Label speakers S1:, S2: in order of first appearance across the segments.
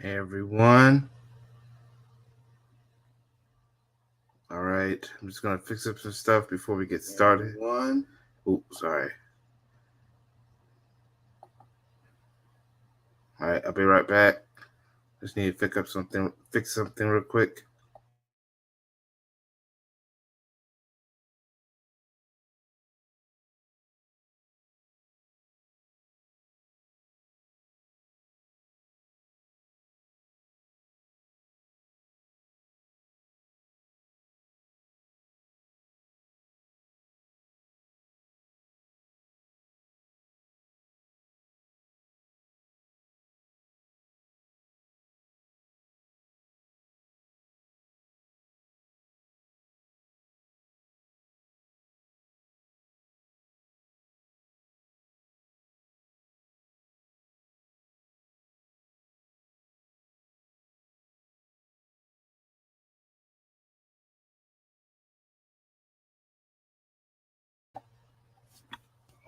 S1: Hey everyone. All right, I'm just gonna fix up some stuff before we get started.
S2: Everyone.
S1: Oh, sorry. All right, I'll be right back. Just need to fix something real quick.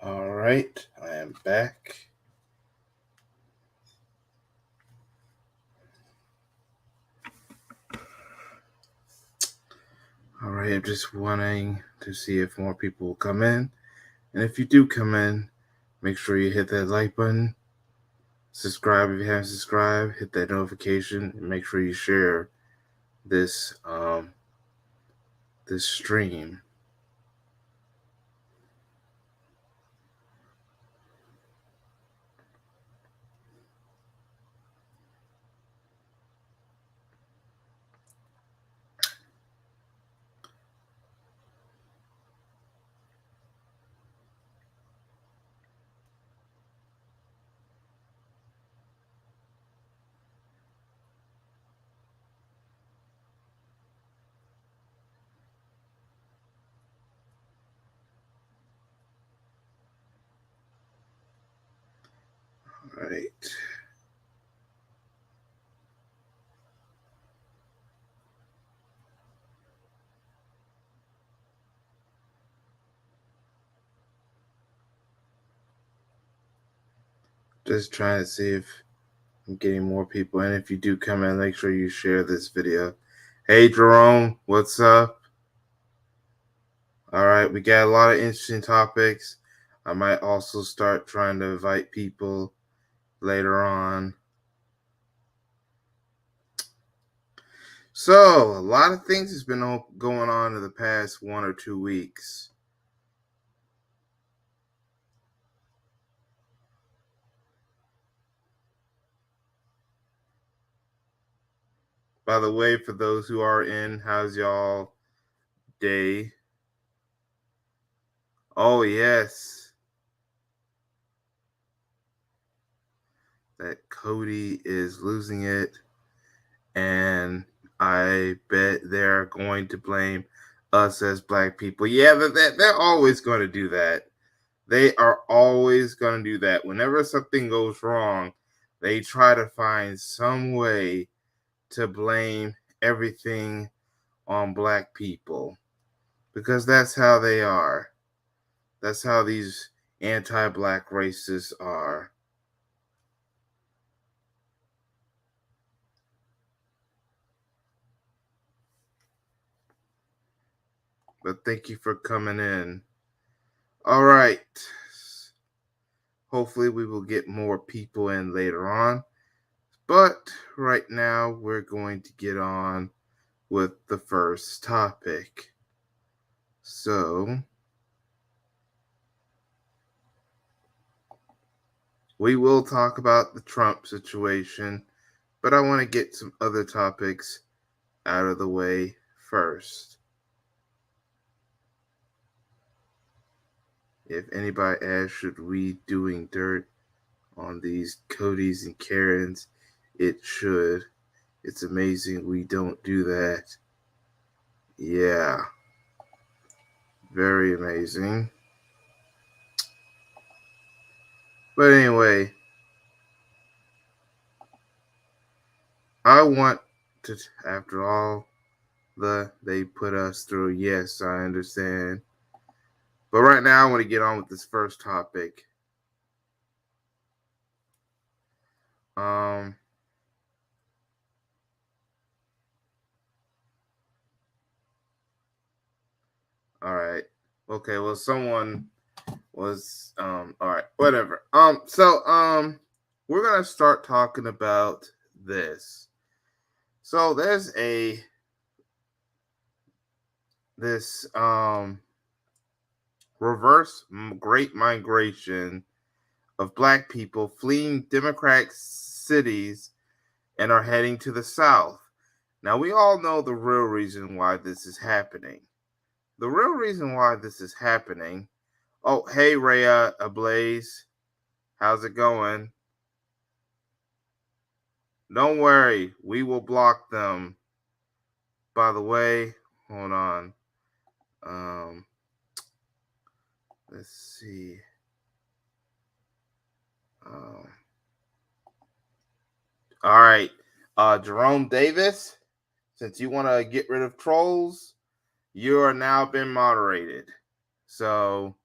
S1: All right, I am back. All right, I'm just wanting to see if more people will come in. And if you do come in, make sure you hit that like button, subscribe if you haven't subscribed, hit that notification, and make sure you share this this stream. All right. Just trying to see if I'm getting more people in. If you do come in, make sure you share this video. Hey, Jerome, what's up? All right, we got a lot of interesting topics. I might also start trying to invite people later on. So, a lot of things has been going on in the past 1 or 2 weeks. By the way, for those who are in, how's y'all day? Oh, yes. That Cody is losing it. And I bet they're going to blame us as black people. Yeah, they're always going to do that. They are always going to do that. Whenever something goes wrong, they try to find some way to blame everything on black people because that's how they are. That's how these anti black racists are. But thank you for coming in. All right. Hopefully, we will get more people in later on. But right now, we're going to get on with the first topic. So, we will talk about the Trump situation, but I want to get some other topics out of the way first. If anybody asks, should we doing dirt on these Codys and Karens? It should. It's amazing we don't do that. Yeah, very amazing. But anyway, I want to, after all they put us through, yes, I understand. But right now, I want to get on with this first topic. Um, All right. Okay. Well, someone was all right. Whatever. We're gonna start talking about this. So there's a this reverse great migration of black people fleeing democratic cities and are heading to the south. Now we all know the real reason why this is happening. The real reason why this is happening. Oh, hey Rhea Ablaze, how's it going? Don't worry, we will block them. By the way, hold on. Um, let's see. Um, all right, Jerome Davis. Since you want to get rid of trolls, you are now been moderated. So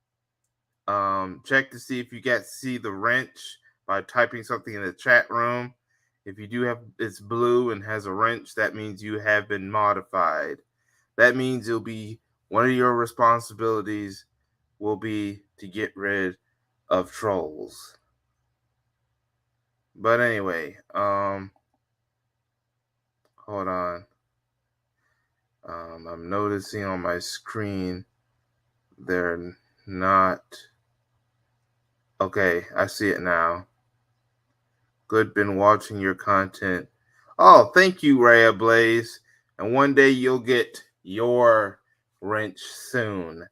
S1: check to see if you get see the wrench by typing something in the chat room. If you do have it's blue and has a wrench, that means you have been modified. That means it'll be one of your responsibilities will be to get rid of trolls. But anyway, hold on. I'm noticing on my screen they're not. Okay, I see it now. Good, been watching your content. Oh, thank you, Rhea Blaze. And one day you'll get your wrench soon.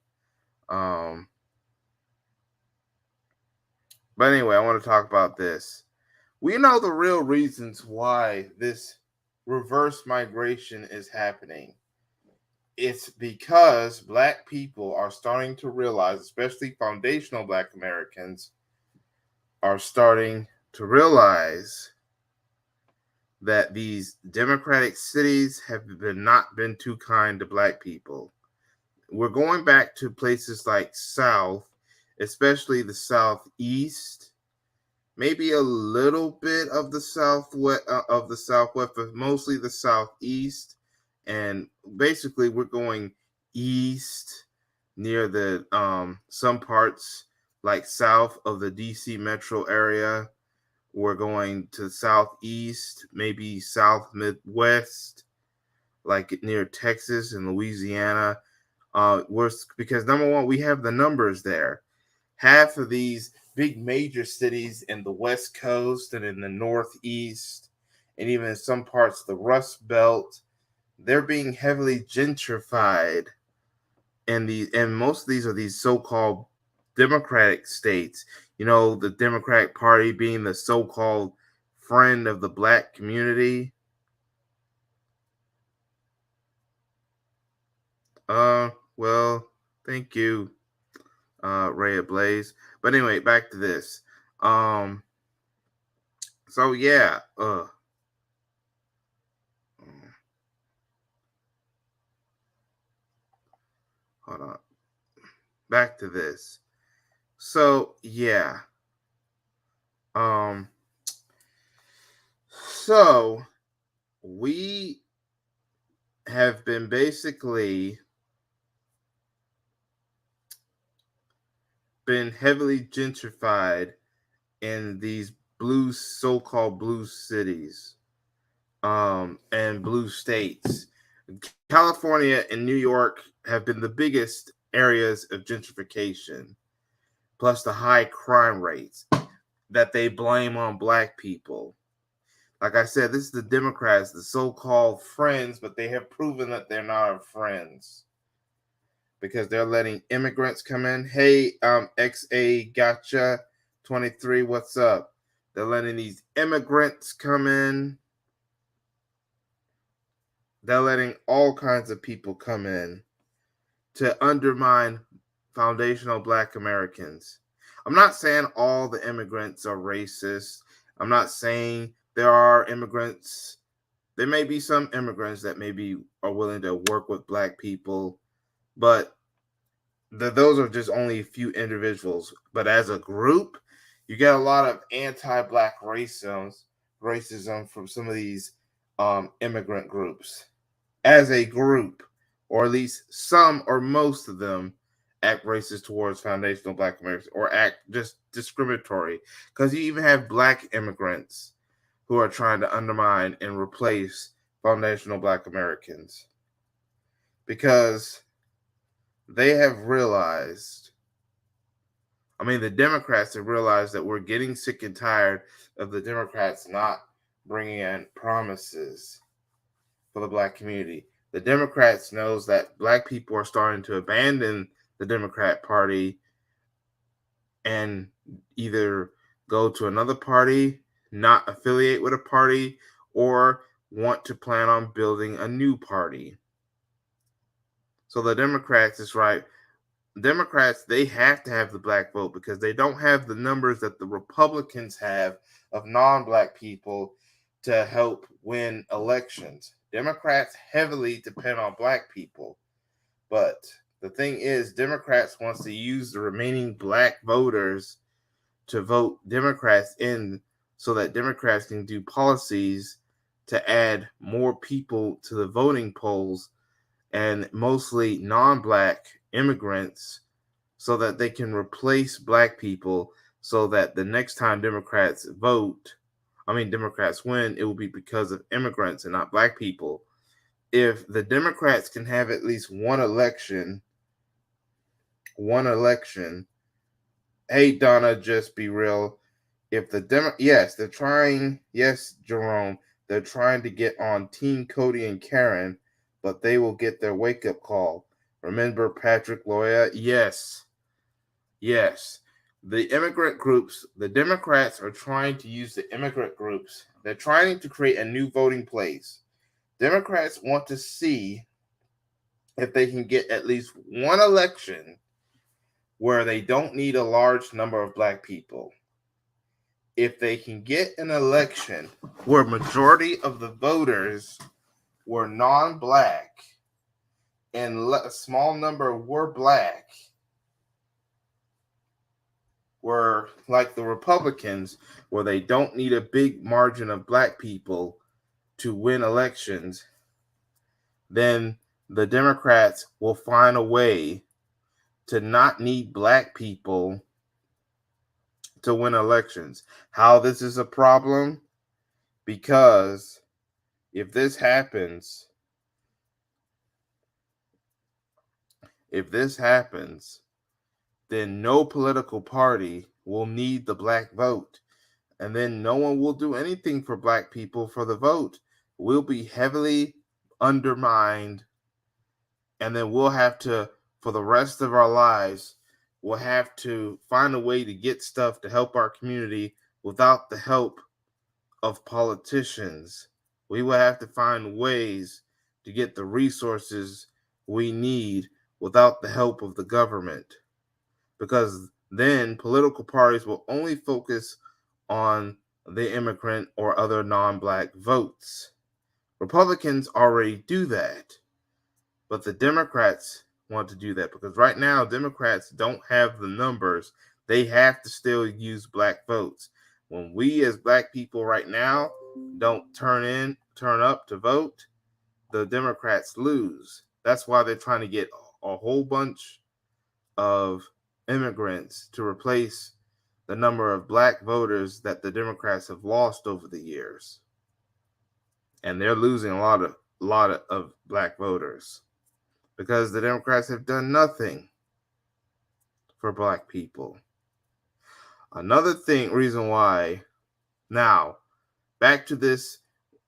S1: Um, but anyway, I want to talk about this. We know the real reasons why this reverse migration is happening. It's because black people are starting to realize, especially foundational black Americans, are starting to realize that these democratic cities have not been too kind to black people. We're going back to places like South, especially the Southeast, maybe a little bit of the Southwest, but mostly the Southeast. And basically, we're going east near the some parts like south of the DC metro area. We're going to southeast, maybe south Midwest, like near Texas and Louisiana. Because number one, we have the numbers there. Half of these big major cities in the West Coast and in the Northeast, and even in some parts of the Rust Belt, they're being heavily gentrified. And most of these are these so-called Democratic states. You know, the Democratic Party being the so-called friend of the black community. Well, thank you, Ray Blaze. But anyway, back to this. Um, so yeah, hold on. Back to this. So yeah. Um, so we have been basically been heavily gentrified in these blue so-called blue cities and blue states. California and New York have been the biggest areas of gentrification, plus the high crime rates that they blame on black people. Like I said, this is the Democrats, the so-called friends, but they have proven that they're not our friends because they're letting immigrants come in. Hey, XA Gotcha 23, what's up? They're letting these immigrants come in. They're letting all kinds of people come in to undermine foundational black Americans. I'm not saying all the immigrants are racist. I'm not saying there are immigrants. There may be some immigrants that maybe are willing to work with black people, but those are just only a few individuals. But as a group, you get a lot of anti-black racism from some of these immigrant groups. As a group, or at least some or most of them, act racist towards foundational Black Americans or act just discriminatory. Because you even have Black immigrants who are trying to undermine and replace foundational Black Americans. Because they have realized, the Democrats have realized that we're getting sick and tired of the Democrats not bringing in promises for the Black community. The Democrats knows that Black people are starting to abandon the Democrat Party and either go to another party, not affiliate with a party, or want to plan on building a new party. So the Democrats is right. Democrats, they have to have the Black vote because they don't have the numbers that the Republicans have of non-Black people to help win elections. Democrats heavily depend on Black people. But the thing is, Democrats wants to use the remaining Black voters to vote Democrats in so that Democrats can do policies to add more people to the voting polls and mostly non-Black immigrants so that they can replace Black people so that the next time Democrats win, it will be because of immigrants and not Black people. If the Democrats can have at least one election, hey Donna, just be real. If the they're trying, yes, Jerome, they're trying to get on Team Cody and Karen, but they will get their wake-up call. Remember Patrick Loya? Yes. The immigrant groups, the Democrats are trying to use the immigrant groups. They're trying to create a new voting place. Democrats want to see if they can get at least one election where they don't need a large number of Black people. If they can get an election where majority of the voters were non-Black and a small number were Black, were like the Republicans, where they don't need a big margin of Black people to win elections, then the Democrats will find a way to not need Black people to win elections. How this is a problem? Because if this happens, then no political party will need the Black vote. And then no one will do anything for Black people for the vote. We'll be heavily undermined. And then we'll have to, for the rest of our lives, we'll have to find a way to get stuff to help our community without the help of politicians. We will have to find ways to get the resources we need without the help of the government. Because then political parties will only focus on the immigrant or other non-Black votes. Republicans already do that, but the Democrats want to do that because right now Democrats don't have the numbers. They have to still use Black votes. When we as Black people right now don't turn up to vote, the Democrats lose. That's why they're trying to get a whole bunch of immigrants to replace the number of Black voters that the Democrats have lost over the years. And they're losing a lot of Black voters because the Democrats have done nothing for Black people. Another reason why, now, back to this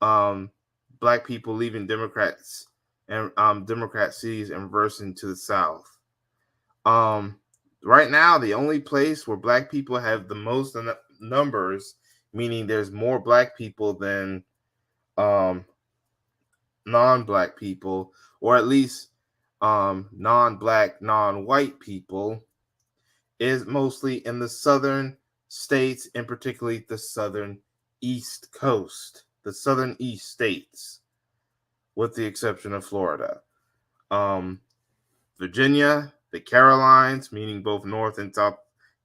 S1: Black people leaving Democrats and Democrat cities and reversing to the South. Right now, the only place where Black people have the most numbers, meaning there's more Black people than non-Black people, or at least non-Black, non-white people, is mostly in the southern states, and particularly the southern East Coast, the southern East states, with the exception of Florida. Virginia, the Carolines, meaning both North and South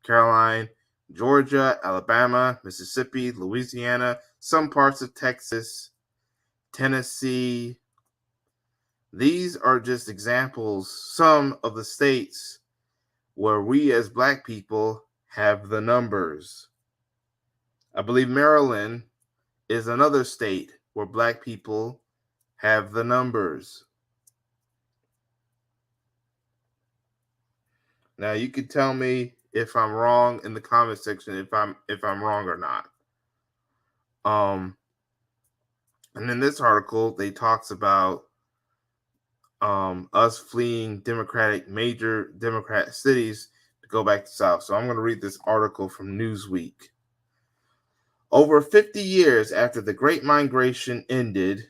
S1: Carolina, Georgia, Alabama, Mississippi, Louisiana, some parts of Texas, Tennessee, These are just examples, some of the states where we as black people have the numbers. I believe Maryland is another state where black people have the numbers. Now you can tell me if I'm wrong in the comment section if I'm wrong or not. And in this article they talks about us fleeing major Democrat cities to go back to South. So I'm going to read this article from Newsweek. Over 50 years after the Great Migration ended,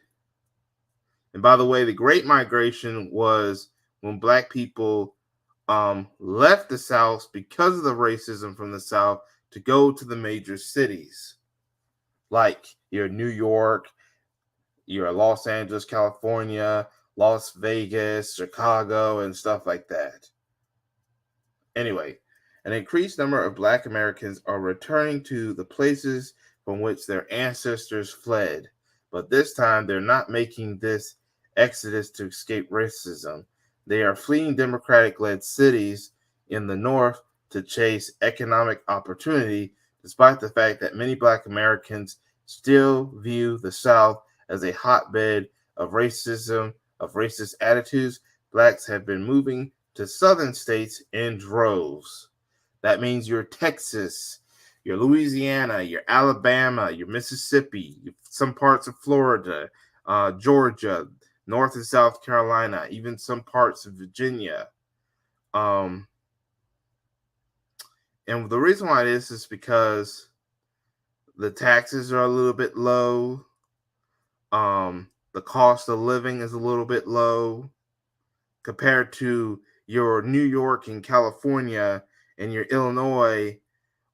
S1: and by the way, the Great Migration was when black people left the South because of the racism from the South to go to the major cities, like your New York, your Los Angeles, California, Las Vegas, Chicago, and stuff like that. Anyway, an increased number of black Americans are returning to the places from which their ancestors fled, but this time they're not making this exodus to escape racism. They are fleeing Democratic-led cities in the North to chase economic opportunity, despite the fact that many black Americans still view the South as a hotbed of racism, of racist attitudes. Blacks have been moving to southern states in droves. That means your Texas, your Louisiana, your Alabama, your Mississippi, some parts of Florida, Georgia, North and South Carolina, even some parts of Virginia. And the reason why this is because the taxes are a little bit low. The cost of living is a little bit low compared to your New York and California and your Illinois,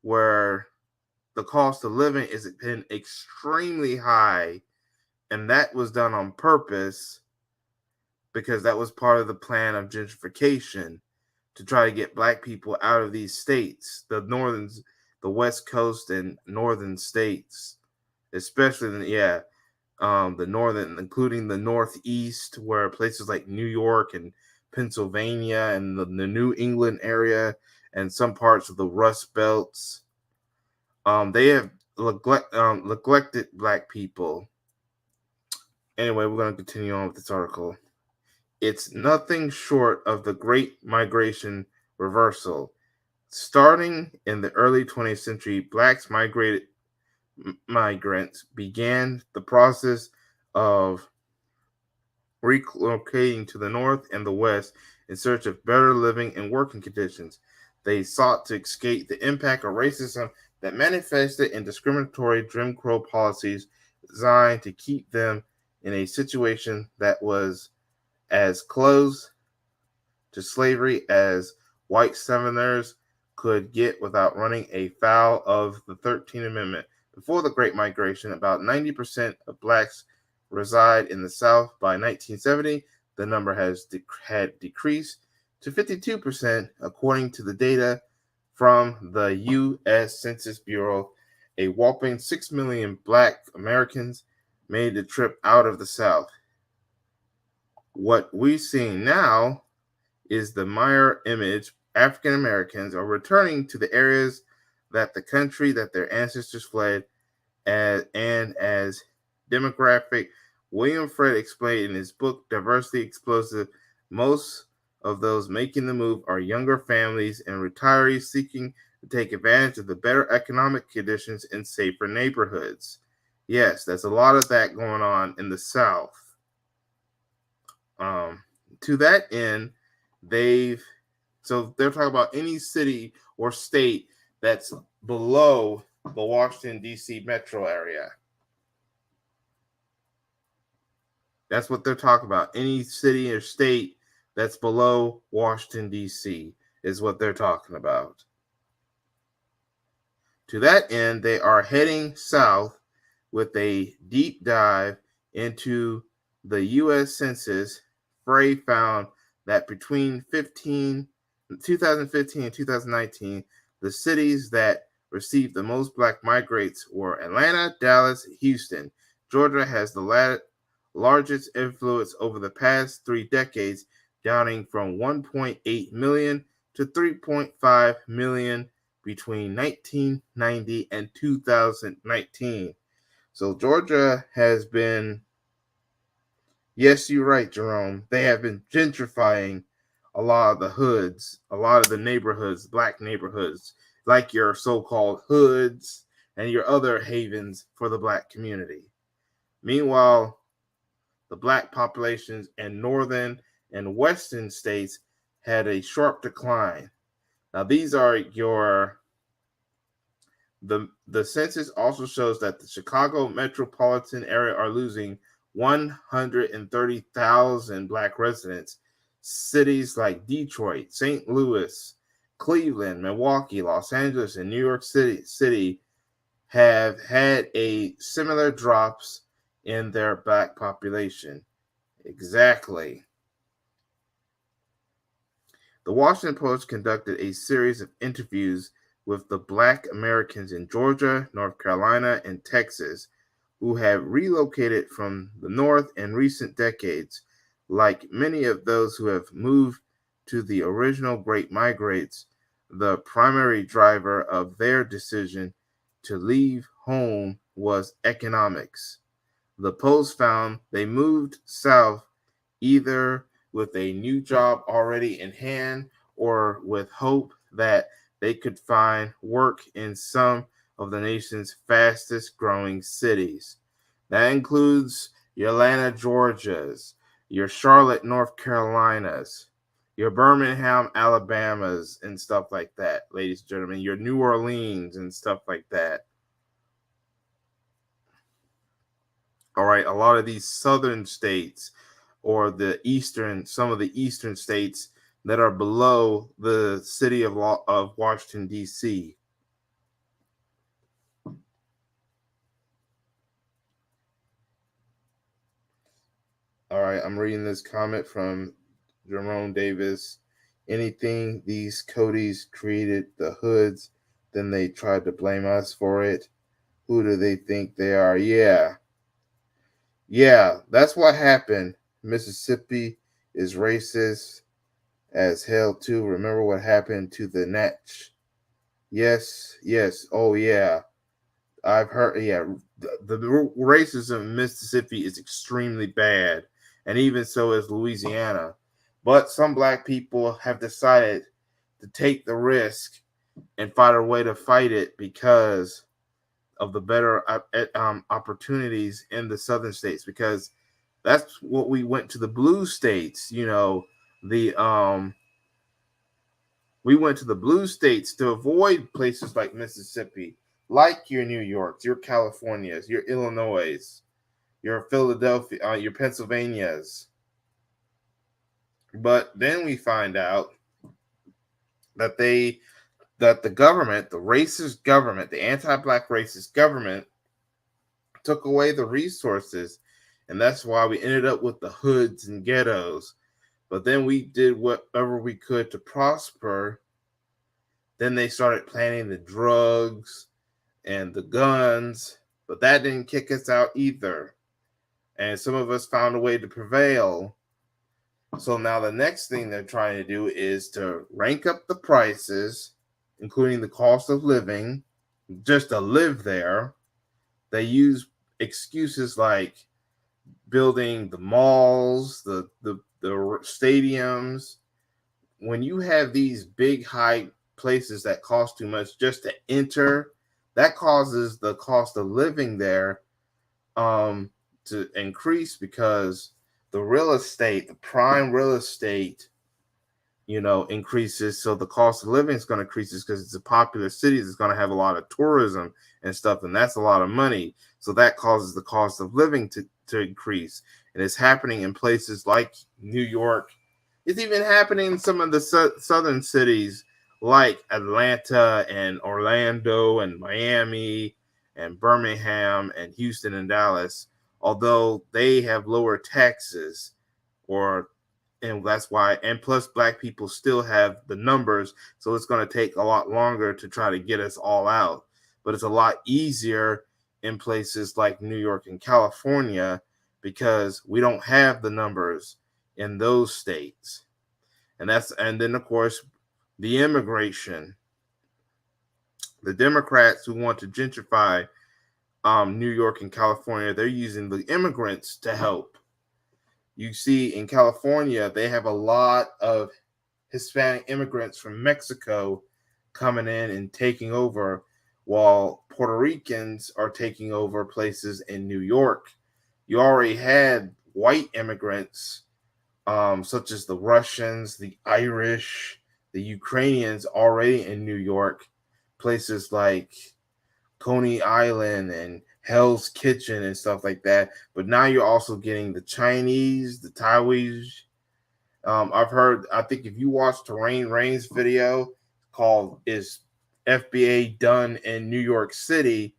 S1: where the cost of living has been extremely high. And that was done on purpose because that was part of the plan of gentrification to try to get black people out of these states, the West Coast and northern states, especially the northern, including the Northeast, where places like New York and Pennsylvania and the New England area and some parts of the Rust Belts. They have neglected black people. Anyway, we're going to continue on with this article. It's nothing short of the Great Migration reversal. Starting in the early 20th century, blacks migrants began the process of relocating to the North and the West in search of better living and working conditions. They sought to escape the impact of racism that manifested in discriminatory Jim Crow policies designed to keep them in a situation that was as close to slavery as white Southerners could get without running afoul of the 13th Amendment. Before the Great Migration, about 90% of blacks reside in the South. By 1970, the number had decreased to 52%, according to the data from the U.S. Census Bureau. A whopping 6 million black Americans made the trip out of the South. What we're seeing now is the mirror image. African Americans are returning to the areas that the country that their ancestors fled, and as demographic William Fred explained in his book Diversity Explosive, most of those making the move are younger families and retirees seeking to take advantage of the better economic conditions in safer neighborhoods. Yes, there's a lot of that going on in the South. To that end, they're talking about any city or state that's below the Washington, D.C. metro area. That's what they're talking about. Any city or state that's below Washington, D.C. is what they're talking about. To that end, they are heading south with a deep dive into the U.S. Census. Frey found that between 2015 and 2019, the cities that received the most black migrants were Atlanta, Dallas, Houston. Georgia has the largest influence over the past 3 decades, downing from 1.8 million to 3.5 million between 1990 and 2019. So Georgia has been, yes, you're right, Jerome. They have been gentrifying a lot of the hoods, a lot of the neighborhoods, black neighborhoods, like your so called hoods and your other havens for the black community. Meanwhile, the black populations in northern and western states had a sharp decline. Now, these are your the census also shows that the Chicago metropolitan area are losing 130,000 black residents. Cities like Detroit, St. Louis, Cleveland, Milwaukee, Los Angeles, and New York City have had a similar drops in their black population. Exactly. The Washington Post conducted a series of interviews with the black Americans in Georgia, North Carolina, and Texas who have relocated from the North in recent decades. Like many of those who have moved to the original Great Migrates, the primary driver of their decision to leave home was economics. The Post found they moved south either with a new job already in hand or with hope that they could find work in some of the nation's fastest growing cities. That includes your Atlanta, Georgias, your Charlotte, North Carolinas, your Birmingham, Alabamas, and stuff like that, ladies and gentlemen, your New Orleans and stuff like that. All right, a lot of these southern states or some of the eastern states that are below the city of Washington, D.C. All right, I'm reading this comment from Jerome Davis. Anything these Codys created the hoods, then they tried to blame us for it. Who do they think they are? Yeah, that's what happened. Mississippi is racist as hell too. Remember what happened to the Natch? Yes. Oh yeah, I've heard. Yeah, the racism in Mississippi is extremely bad, and even so is Louisiana. But some black people have decided to take the risk and find a way to fight it because of the better opportunities in the southern states. Because that's what we went to the blue states. The we went to the blue states to avoid places like Mississippi, like your New Yorks, your Californias, your Illinois, your Philadelphia, your Pennsylvanias. But then we find out that the government, the racist government, the anti-black racist government, took away the resources, and that's why we ended up with the hoods and ghettos. But then we did whatever we could to prosper. Then they started planting the drugs and the guns, but that didn't kick us out either. And some of us found a way to prevail. So now the next thing they're trying to do is to rank up the prices, including the cost of living, just to live there. They use excuses like building the malls, the stadiums. When you have these big high places that cost too much just to enter, that causes the cost of living there to increase because the real estate, the prime real estate, increases. So the cost of living is going to increase because it's a popular city. It's going to have a lot of tourism and stuff, and that's a lot of money. So that causes the cost of living to increase. And it's happening in places like New York. It's even happening in some of the southern cities like Atlanta and Orlando and Miami and Birmingham and Houston and Dallas, although they have lower taxes and that's why, and plus black people still have the numbers, so it's going to take a lot longer to try to get us all out. But it's a lot easier in places like New York and California because we don't have the numbers in those states. And then of course the immigration, the Democrats who want to gentrify New York and California, they're using the immigrants to help. You see, in California, they have a lot of Hispanic immigrants from Mexico coming in and taking over, while Puerto Ricans are taking over places in New York. You already had white immigrants, such as the Russians, the Irish, the Ukrainians, already in New York. Places like Coney Island and Hell's Kitchen and stuff like that. But now you're also getting the Chinese, the Taiwanese. I think if you watch Terrain Rain's video called Is FBA Done in New York City,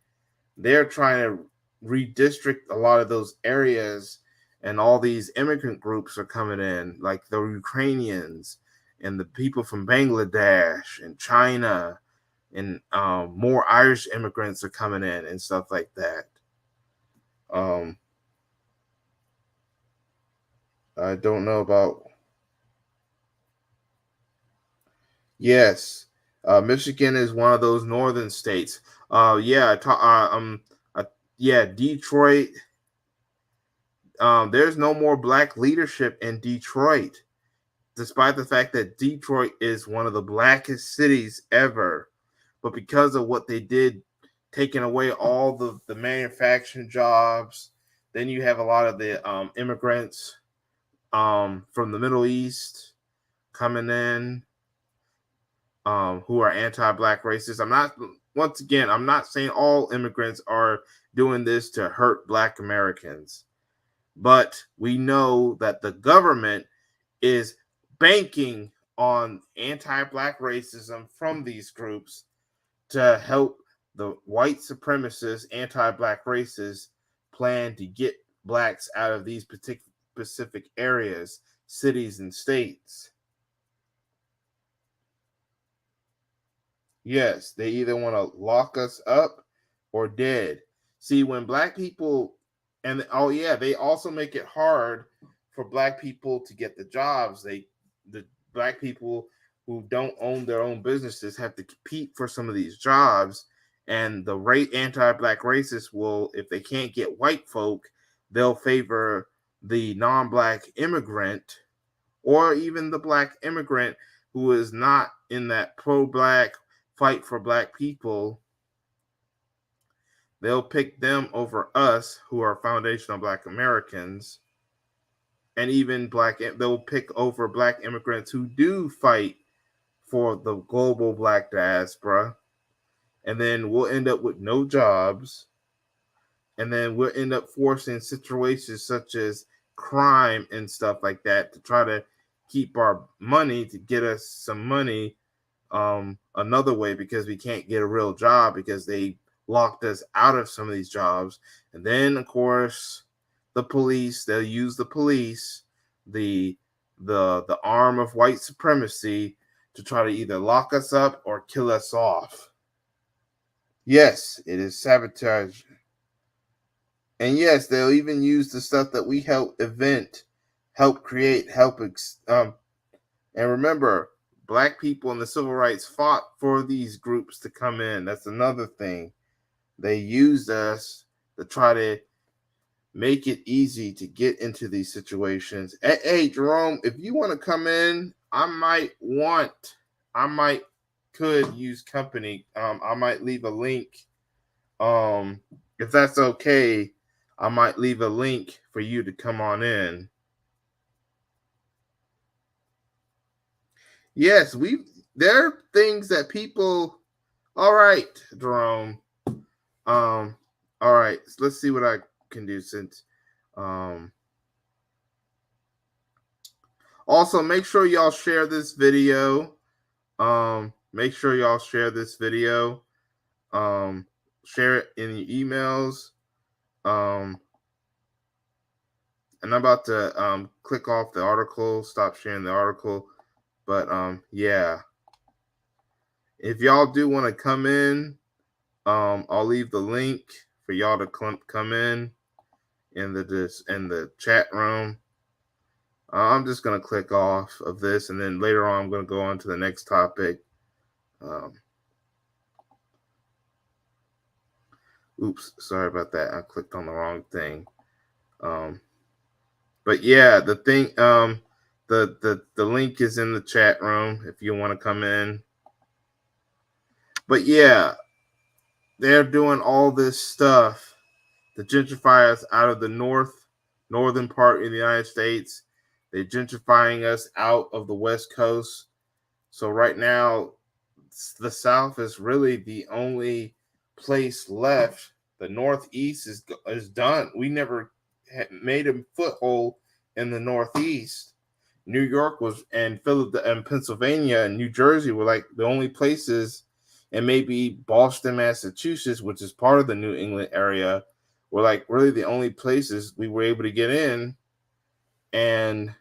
S1: they're trying to redistrict a lot of those areas, and all these immigrant groups are coming in, like the Ukrainians and the people from Bangladesh and China, and more Irish immigrants are coming in and stuff like that. I don't know about. Yes, Michigan is one of those northern states. Yeah, Detroit. There's no more black leadership in Detroit, despite the fact that Detroit is one of the blackest cities ever. But because of what they did, taking away all the manufacturing jobs, then you have a lot of the immigrants from the Middle East coming in, who are anti-black racists. I'm not saying all immigrants are doing this to hurt Black Americans, but we know that the government is banking on anti-black racism from these groups to help the white supremacist anti-black racists plan to get blacks out of these specific areas, cities, and states. Yes, they either want to lock us up or dead. See, when black people, oh yeah, they also make it hard for black people to get the jobs. The black people who don't own their own businesses have to compete for some of these jobs, and the anti-black racists will, if they can't get white folk, they'll favor the non-black immigrant, or even the black immigrant who is not in that pro-black fight for black people. They'll pick them over us, who are foundational black Americans, and even they'll pick over black immigrants who do fight for the global black diaspora. And then we'll end up with no jobs. And then we'll end up forcing situations such as crime and stuff like that to try to keep our money, to get us some money another way, because we can't get a real job because they locked us out of some of these jobs. And then of course the police, they'll use the police, the arm of white supremacy, to try to either lock us up or kill us off. Yes, it is sabotage. And yes, they'll even use the stuff that we help create, and remember, black people in the civil rights fought for these groups to come in. That's another thing. They used us to try to make it easy to get into these situations. Hey, Jerome, if you want to come in, I could use company. I might leave a link. If that's okay, I might leave a link for you to come on in. Yes, there are things that people. All right, Jerome. All right, so let's see what I can do since. Also, make sure y'all share this video. Make sure y'all share this video. Share it in your emails. And I'm about to click off the article, stop sharing the article. But yeah. If y'all do want to come in, I'll leave the link for y'all to come in in the chat room. I'm just gonna click off of this, and then later on I'm gonna go on to the next topic. Oops, sorry about that. I clicked on the wrong thing. But yeah, the thing, the link is in the chat room if you want to come in. But yeah, they're doing all this stuff. The gentrifiers out of the northern part of the United States. They're gentrifying us out of the West Coast. So right now, the South is really the only place left. The Northeast is done. We never made a foothold in the Northeast. New York was and Philadelphia and Pennsylvania and New Jersey were like the only places, and maybe Boston, Massachusetts, which is part of the New England area, were like really the only places we were able to get in. And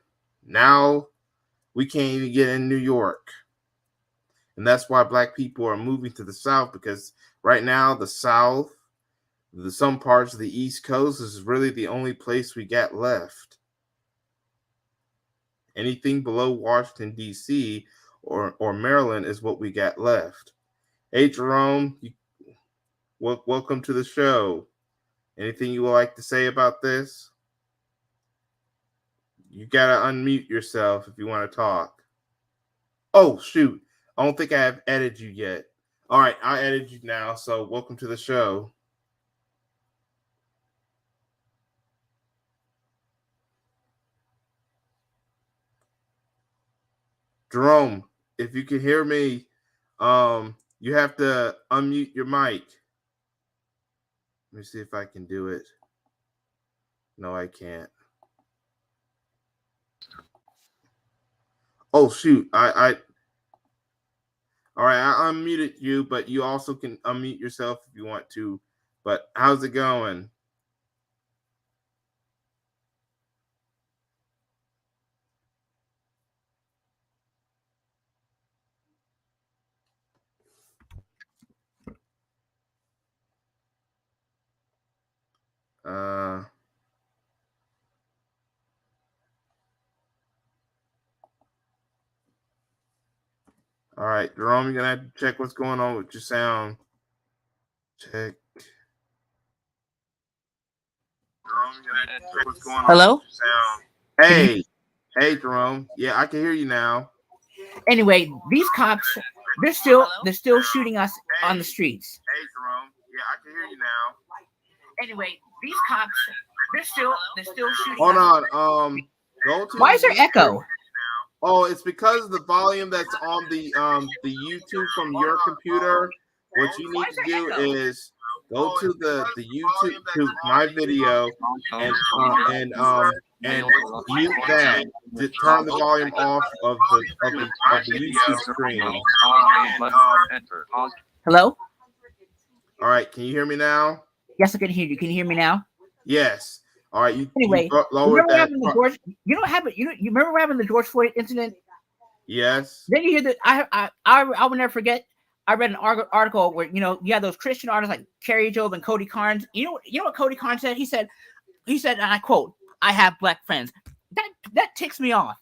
S1: now we can't even get in New York. And that's why Black people are moving to the South, because right now the South, some parts of the East Coast is really the only place we got left. Anything below Washington, D.C. or Maryland is what we got left. Hey, Jerome, welcome to the show. Anything you would like to say about this? You got to unmute yourself if you want to talk. Oh, shoot. I don't think I have edited you yet. All right, I edited you now, so welcome to the show. Jerome, if you can hear me, you have to unmute your mic. Let me see if I can do it. No, I can't. Oh, shoot. All right, I unmuted you, but you also can unmute yourself if you want to. But how's it going? All right, Jerome, you're going to have to check what's going on with your sound. Check.
S2: What's going on? Hello?
S1: Hey, Jerome. Yeah, I can hear you now.
S2: Anyway, these cops, they're still shooting us on the streets.
S1: Hey, Jerome. Yeah, I can hear you now.
S2: Anyway, these cops, they're still shooting.
S1: Hold on.
S2: Why is there echo?
S1: Oh, it's because of the volume that's on the YouTube from your computer. What you need to do is go to the YouTube to my video and mute that to turn the volume off of the YouTube screen.
S2: Hello?
S1: All right, can you hear me now?
S2: Yes, I can hear you. Can you hear me now?
S1: Yes. All right.
S2: Anyway, you remember what happened to George? You remember what happened to the George Floyd incident?
S1: Yes.
S2: Then you hear that I will never forget. I read an article where you have those Christian artists like Jdawg and Cody Carnes. You know what Cody Carnes said? He said, and I quote, "I have Black friends." That ticks me off.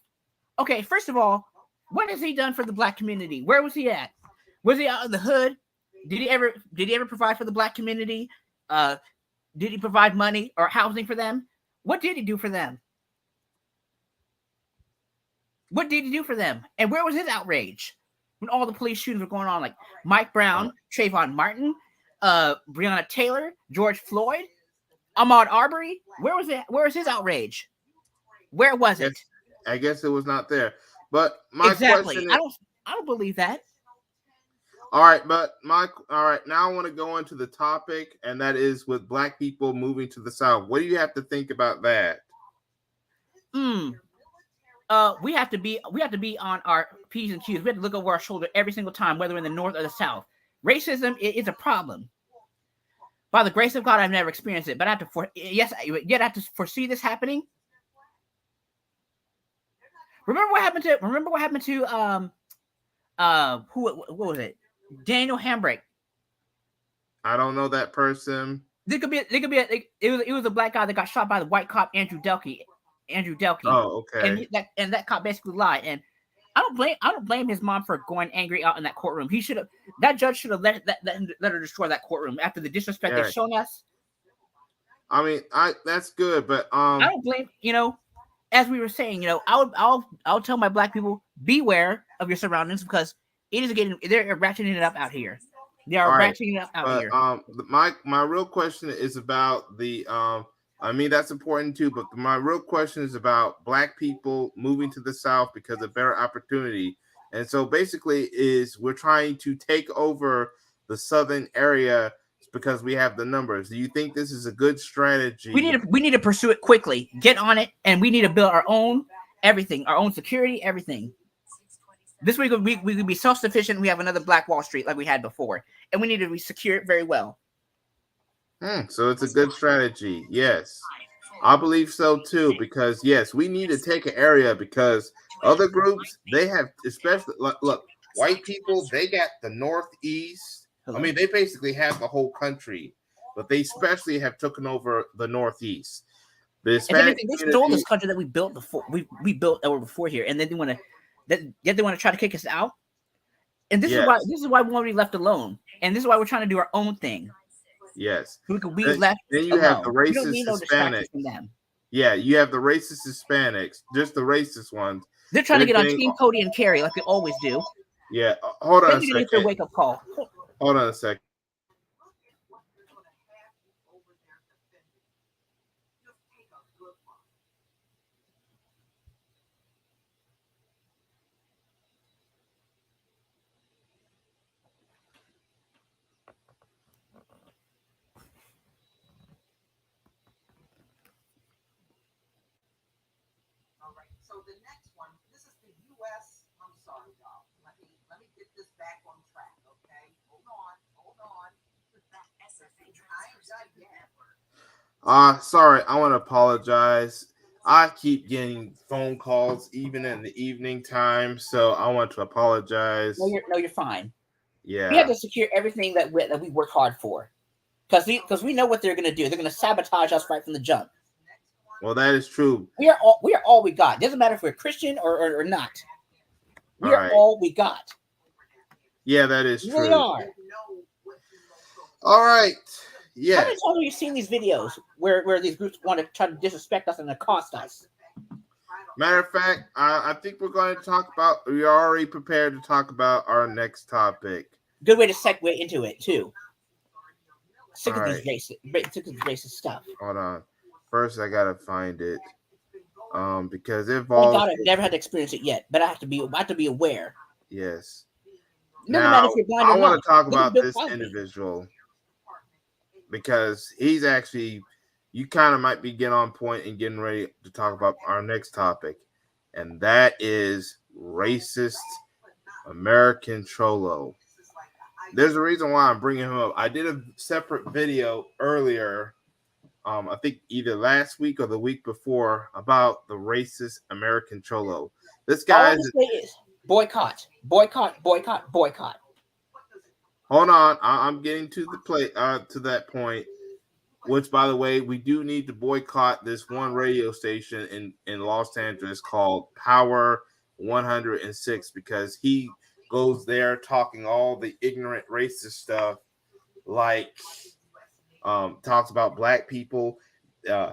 S2: Okay, first of all, what has he done for the Black community? Where was he at? Was he out of the hood? Did he ever provide for the Black community? Did he provide money or housing for them? What did he do for them? What did he do for them? And where was his outrage when all the police shootings were going on, like Mike Brown, Trayvon Martin, Breonna Taylor, George Floyd, Ahmaud Arbery? Where was it? Where was his outrage? Where was it?
S1: I guess it was not there. But my question is,
S2: I don't believe that.
S1: All right, now I want to go into the topic, and that is with Black people moving to the South. What do you have to think about that?
S2: We have to be on our P's and Q's. We have to look over our shoulder every single time, whether we're in the North or the South. Racism is a problem. By the grace of God, I've never experienced it, but I have to foresee this happening. Remember what happened to what was it? Daniel Hambrick.
S1: I don't know that person.
S2: It was a black guy that got shot by the white cop Andrew Delkey,
S1: Oh, okay.
S2: and that cop basically lied. And I don't blame his mom for going angry out in that courtroom. That judge should have let her destroy that courtroom after the disrespect they've shown us.
S1: I mean, that's good, but
S2: I don't blame, as we were saying, I'll tell my black people, beware of your surroundings, because they're ratcheting it up out here. They are ratcheting it up out here.
S1: My real question is about the I mean, that's important too, but my real question is about black people moving to the South because of better opportunity. And so basically we're trying to take over the Southern area because we have the numbers. Do you think this is a good strategy?
S2: We need to pursue it quickly. Get on it, and we need to build our own everything, our own security, everything. This week we could be self-sufficient. We have another Black Wall Street like we had before, and we need to secure it very well.
S1: So it's a good strategy. Yes, I believe so too, because yes, we need to take an area because other groups, they have, especially look, white people, they got the Northeast. I mean, they basically have the whole country, but they especially have taken over the Northeast. The Hispanic
S2: they stole this country that we built before. We built over before here, and then they want to try to kick us out. And this is why we want to be left alone, and this is why we're trying to do our own thing.
S1: Yes,
S2: we could be left.
S1: Then you have the racist Hispanics. Yeah, you have the racist Hispanics, just the racist ones.
S2: They're trying to get on Team Cody and Carrie like they always do.
S1: Yeah, hold on a second.
S2: It's their wake-up call.
S1: Hold on a second.
S3: So the next one, this is the U.S. I'm sorry, y'all. Let me get this back on track, okay? Hold on.
S1: I ain't done yet. Sorry, I want to apologize. I keep getting phone calls even in the evening time, so I want to apologize.
S2: No, you're fine.
S1: Yeah,
S2: we have to secure everything that we work hard for, because we know what they're going to do. They're going to sabotage us right from the jump.
S1: Well, that is true.
S2: We are all we got. Doesn't matter if we're Christian or not. We are all we got.
S1: Yeah, that is true.
S2: We are.
S1: All right. Yeah.
S2: How many times have you seen these videos where these groups want to try to disrespect us and accost us?
S1: Matter of fact, I think we're going to talk about. We are already prepared to talk about our next topic.
S2: Good way to segue into it too. Sick of these racist stuff.
S1: Hold on. First, I gotta find it, because it involves.
S2: Thank God I've never had to experience it yet, but I have to be aware.
S1: Yes.
S2: Now,
S1: I want to talk about this individual because he's actually. You kind of might be getting on point and getting ready to talk about our next topic, and that is racist American Trollo. There's a reason why I'm bringing him up. I did a separate video earlier. I think either last week or the week before about the racist American Trollo. This guy is
S2: boycott.
S1: Hold on, I'm getting to to that point. Which, by the way, we do need to boycott this one radio station in Los Angeles called Power 106 because he goes there talking all the ignorant racist stuff, like. Talks about black people.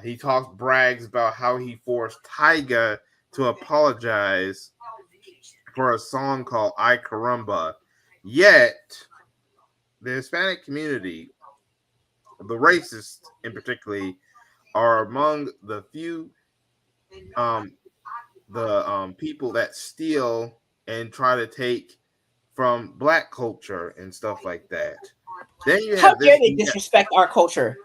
S1: He brags about how he forced Tyga to apologize for a song called "I Caramba." Yet, the Hispanic community, the racists in particular, are among the few people that steal and try to take from black culture and stuff like that. Then you
S2: How dare they disrespect our culture?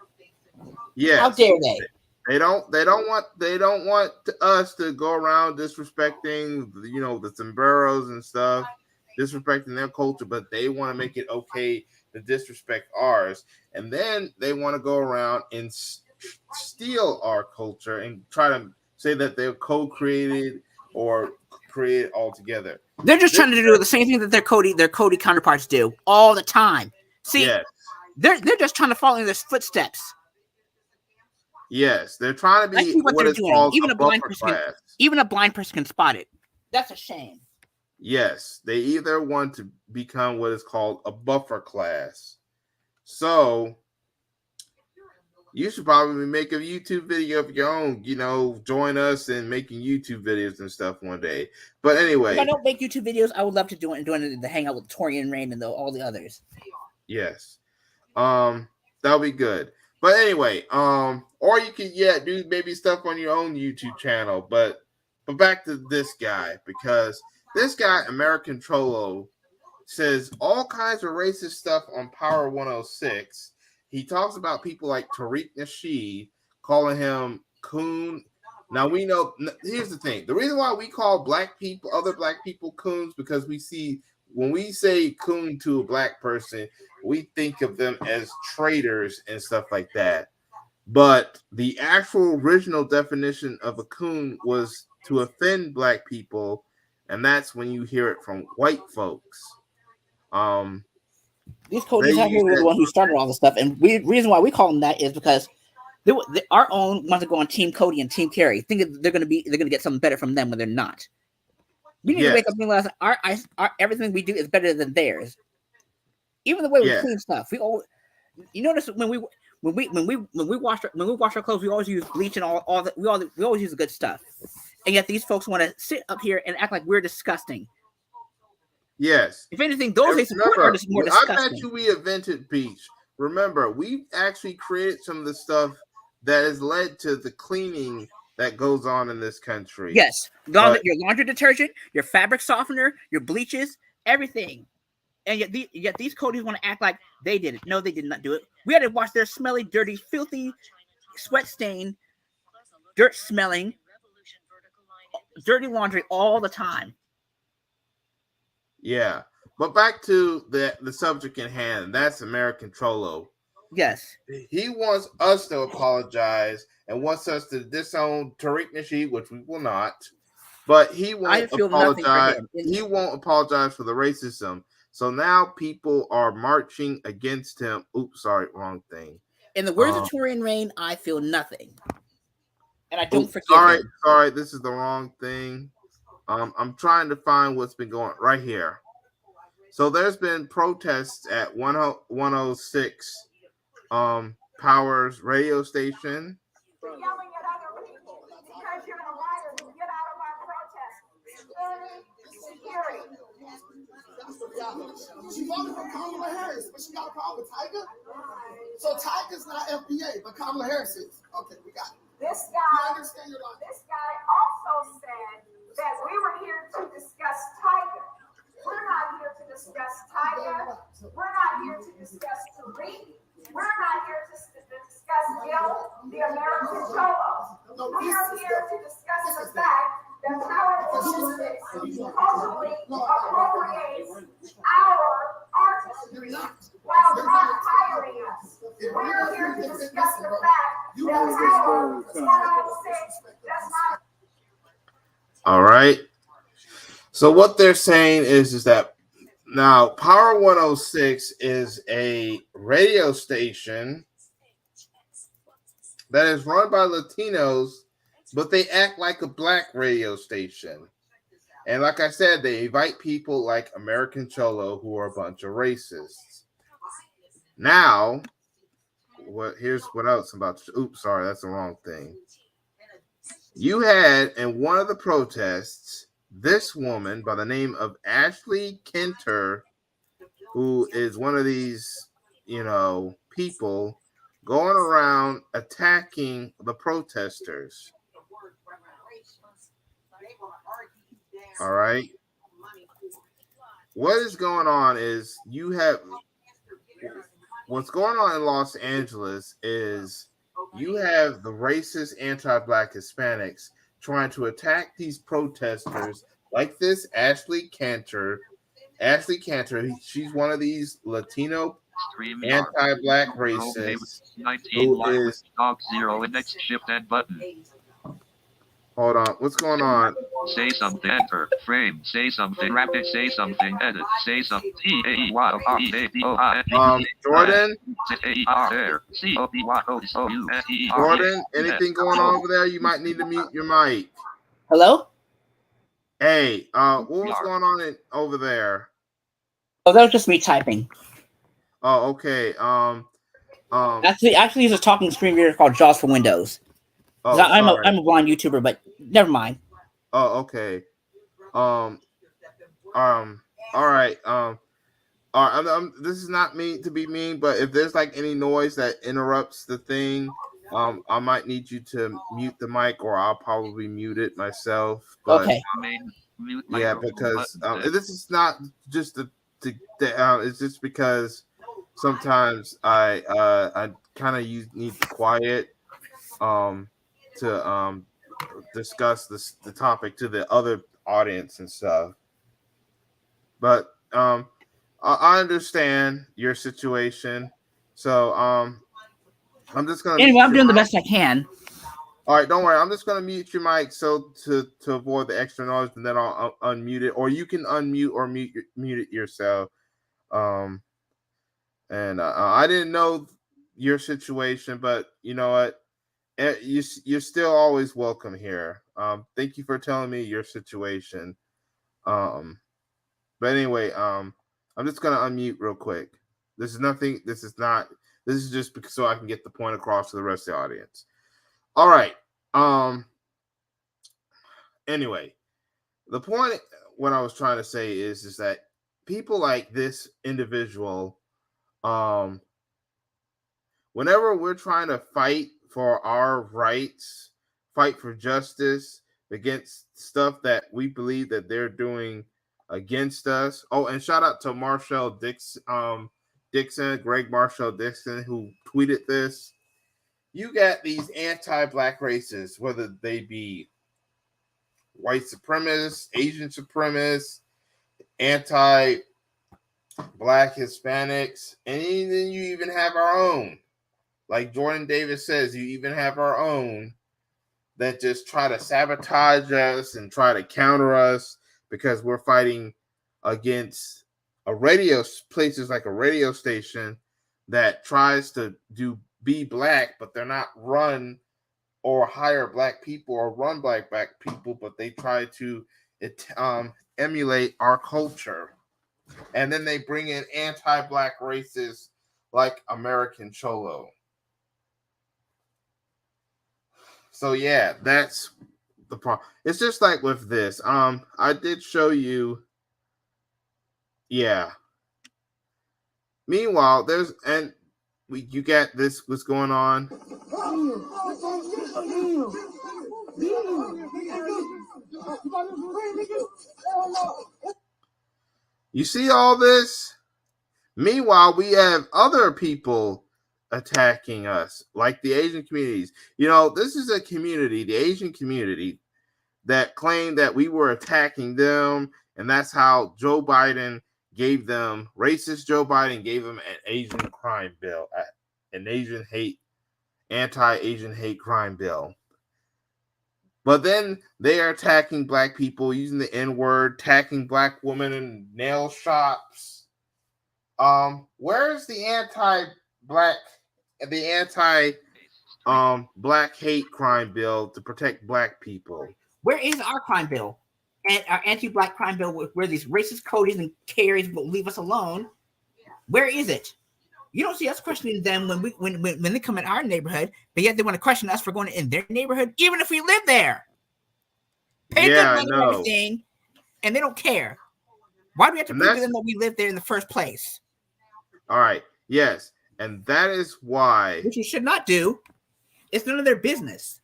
S1: Yes.
S2: How dare they?
S1: They don't want us to go around disrespecting, the sombreros and stuff, disrespecting their culture, but they want to make it okay to disrespect ours. And then they want to go around and steal our culture and try to say that they're co-created or created altogether.
S2: They're just trying to do the same thing that their Cody counterparts do all the time. See, yes. They're just trying to follow in their footsteps.
S1: Yes, they're trying to
S2: I
S1: be
S2: see what
S1: what
S2: they're
S1: is
S2: doing.
S1: called a buffer class.
S2: Even a blind person can spot it. That's a shame.
S1: Yes, they either want to become what is called a buffer class. So you should probably make a YouTube video of your own, join us in making YouTube videos and stuff one day. But anyway.
S2: If I don't make YouTube videos, I would love to doing the hangout with Tori and Rain and all the others.
S1: Yes. That'll be good. But anyway, or you could do maybe stuff on your own YouTube channel. But back to this guy, because this guy, American Trollo, says all kinds of racist stuff on Power 106. He talks about people like Tariq Nasheed, calling him coon. Now we know. Here's the thing: the reason why we call other black people coons, because we see when we say coon to a black person, we think of them as traitors and stuff like that. But the actual original definition of a coon was to offend black people, and that's when you hear it from white folks.
S2: These codies out here were the ones who started all this stuff, and reason why we call them that is because our own want to go on Team Cody and Team Carrie, think they're going to get something better from them when they're not. We need to wake up and realize our everything we do is better than theirs. Even the way we clean stuff, you notice when we wash our clothes, we always use bleach and all that. We always use the good stuff, and yet these folks want to sit up here and act like we're disgusting.
S1: Yes.
S2: If anything, those they support are more disgusting.
S1: I bet you we invented bleach. Remember, we actually created some of the stuff that has led to the cleaning that goes on in this country.
S2: Yes. Your laundry detergent, your fabric softener, your bleaches, everything. And yet these codies want to act like they did it. No, they did not do it. We had to wash their smelly, dirty, filthy, sweat-stained, dirt-smelling, dirty laundry all the time.
S1: Yeah. But back to the subject in hand. That's American Trollo.
S2: Yes.
S1: He wants us to apologize and wants us to disown Tariq Nasheed, which we will not. But he won't apologize. He won't apologize for the racism. So now people are marching against him. Oops, sorry, wrong thing.
S2: In the words of Tori and Rain, I feel nothing. And I don't forgive him.
S1: Sorry, this is the wrong thing. I'm trying to find what's been going right here. So there's been protests at 106 Power's radio station.
S3: Yelling at other people because you're a liar. Get out of our protest. Security.
S4: She voted for Kamala Harris, but she got a problem with Tiger. So Tiger's not FBA, but Kamala Harris is. Okay, we got it.
S3: This guy also said that we were here to discuss Tiger. We're not here to discuss Tiger. We're not here to discuss Tariq. We're not here to discuss Jill, the American Trollo. We are here to discuss the fact that Power 106 culturally appropriates our artistry while not hiring us. We're here to discuss the fact that Power 106 does not.
S1: All right. So what they're saying is that now Power 106 is a radio station that is run by Latinos, but they act like a black radio station. And like I said, they invite people like American Cholo, who are a bunch of racists. Now, here's what else I'm about to. Oops, sorry, that's the wrong thing. You had in one of the protests this woman by the name of Ashley Kenter, who is one of these, people going around attacking the protesters. All right. What is going on is what's going on in Los Angeles is you have the racist anti-black Hispanics trying to attack these protesters like this Ashley Cantor. She's one of these Latino anti-black racists.
S5: 19 line with Jdawg 0 index shift and button.
S1: Hold on. What's going on?
S5: Say something. Enter. Frame. Say something. Rapid. Say something. Edit. Say something.
S1: Jordan?
S5: Jordan,
S1: Jordan, anything going on over there? You might need to mute your mic.
S2: Hello?
S1: Hey, what was going on over there?
S2: Oh, that was just me typing.
S1: Oh, okay.
S2: Actually, it's a talking screen reader called Jaws for Windows.
S1: Oh,
S2: I'm a blind YouTuber, but never mind.
S1: Oh, okay. All right. This is not mean to be mean, but if there's like any noise that interrupts the thing, I might need you to mute the mic, or I'll probably mute it myself. But
S2: Okay.
S1: yeah, because this is not just it's just because sometimes I kind of need the quiet to discuss the topic to the other audience and stuff. But I understand your situation, so I'm just gonna.
S2: Anyway, I'm doing the best I can.
S1: All right, don't worry. I'm just gonna mute your mic so to avoid the extra noise, and then I'll unmute it, or you can unmute or mute it yourself. And I didn't know your situation, but you know what? You're still always welcome here. Thank you for telling me your situation. But anyway, I'm just gonna unmute real quick. This is nothing. This is just because so I can get the point across to the rest of the audience. All right. Anyway, the point what I was trying to say is that people like this individual, whenever we're trying to fight for our rights, fight for justice against stuff that we believe that they're doing against us. Oh, and shout out to Marshall Dixon, Greg Marshall Dixon, who tweeted this. You got these anti-black racists, whether they be white supremacists, Asian supremacists, anti-black Hispanics, and then you even have our own. Like Jordan Davis says, you even have our own that just try to sabotage us and try to counter us because we're fighting against places like a radio station that tries to be black, but they're not run or hire black people or run black people, but they try to emulate our culture. And then they bring in anti-black racists like American Trollo. So yeah, that's the problem. It's just like with this. I did show you. Yeah. Meanwhile, you got this. What's going on? You see all this? Meanwhile, we have other people attacking us, like the Asian communities. You know, this is a community, the Asian community, that claimed that we were attacking them, and that's how Joe Biden gave them, racist Joe Biden gave them an Asian crime bill, an anti-Asian hate crime bill. But then they are attacking black people, using the N-word, attacking black women in nail shops. Where's the anti-black hate crime bill to protect black people?
S2: Where is our crime bill? And our anti-black crime bill where these racist Codys and Carries will leave us alone? Where is it? You don't see us questioning them when they come in our neighborhood, but yet they want to question us for going in their neighborhood, even if we live there. Pay good money and everything, and they don't care. Why do we have to prove to them that we live there in the first place?
S1: All right. Yes. And that is why.
S2: Which you should not do. It's none of their business.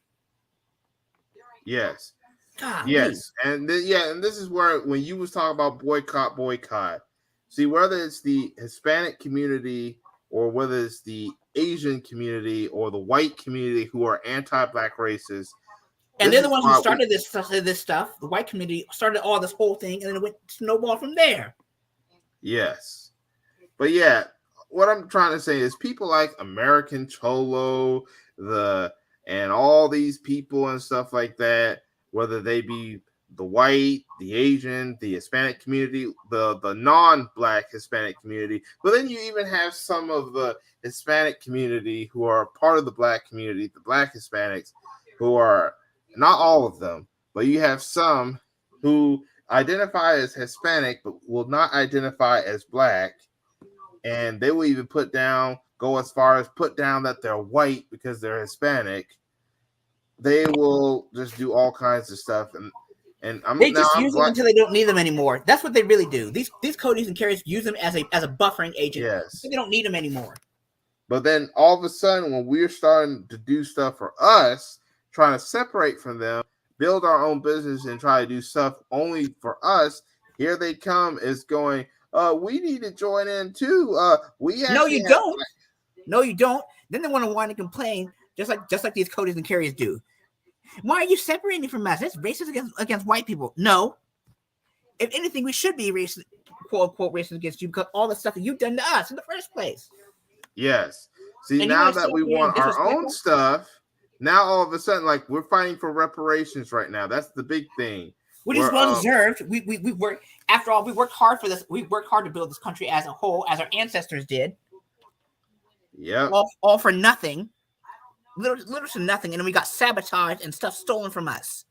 S1: Yes.
S2: God,
S1: yes. And this is where when you was talking about boycott. See, whether it's the Hispanic community or whether it's the Asian community or the white community who are anti-black racists.
S2: And they're the ones who started this stuff. The white community started all this whole thing, and then it went snowball from there.
S1: Yes. But yeah, what I'm trying to say is people like American Cholo, and all these people and stuff like that, whether they be the white, the Asian, the Hispanic community, the non-black Hispanic community. But then you even have some of the Hispanic community who are part of the black community, the black Hispanics, who are not all of them, but you have some who identify as Hispanic but will not identify as black, and they will even go as far as put down that they're white because they're Hispanic. They will just do all kinds of stuff, and
S2: They just use them until they don't need them anymore. That's what they really do. These Codys and Carries use them as a buffering agent.
S1: Yes,
S2: they don't need them anymore.
S1: But then all of a sudden, when we're starting to do stuff for us, trying to separate from them, build our own business, and try to do stuff only for us, here they come is going, we need to join in too.
S2: No, you don't. No, you don't. Then they want to whine and complain, just like these Codys and Carries do. Why are you separating from us? It's racist against white people. No. If anything, we should be racist, quote unquote, racist against you because all the stuff that you've done to us in the first place.
S1: Yes. See, now that we want our own stuff, now all of a sudden, like, we're fighting for reparations right now. That's the big thing.
S2: Which is well deserved. We work. After all, we worked hard for this. We worked hard to build this country as a whole, as our ancestors did.
S1: Yeah.
S2: All for nothing. Literally for nothing, and then we got sabotaged and stuff stolen from us.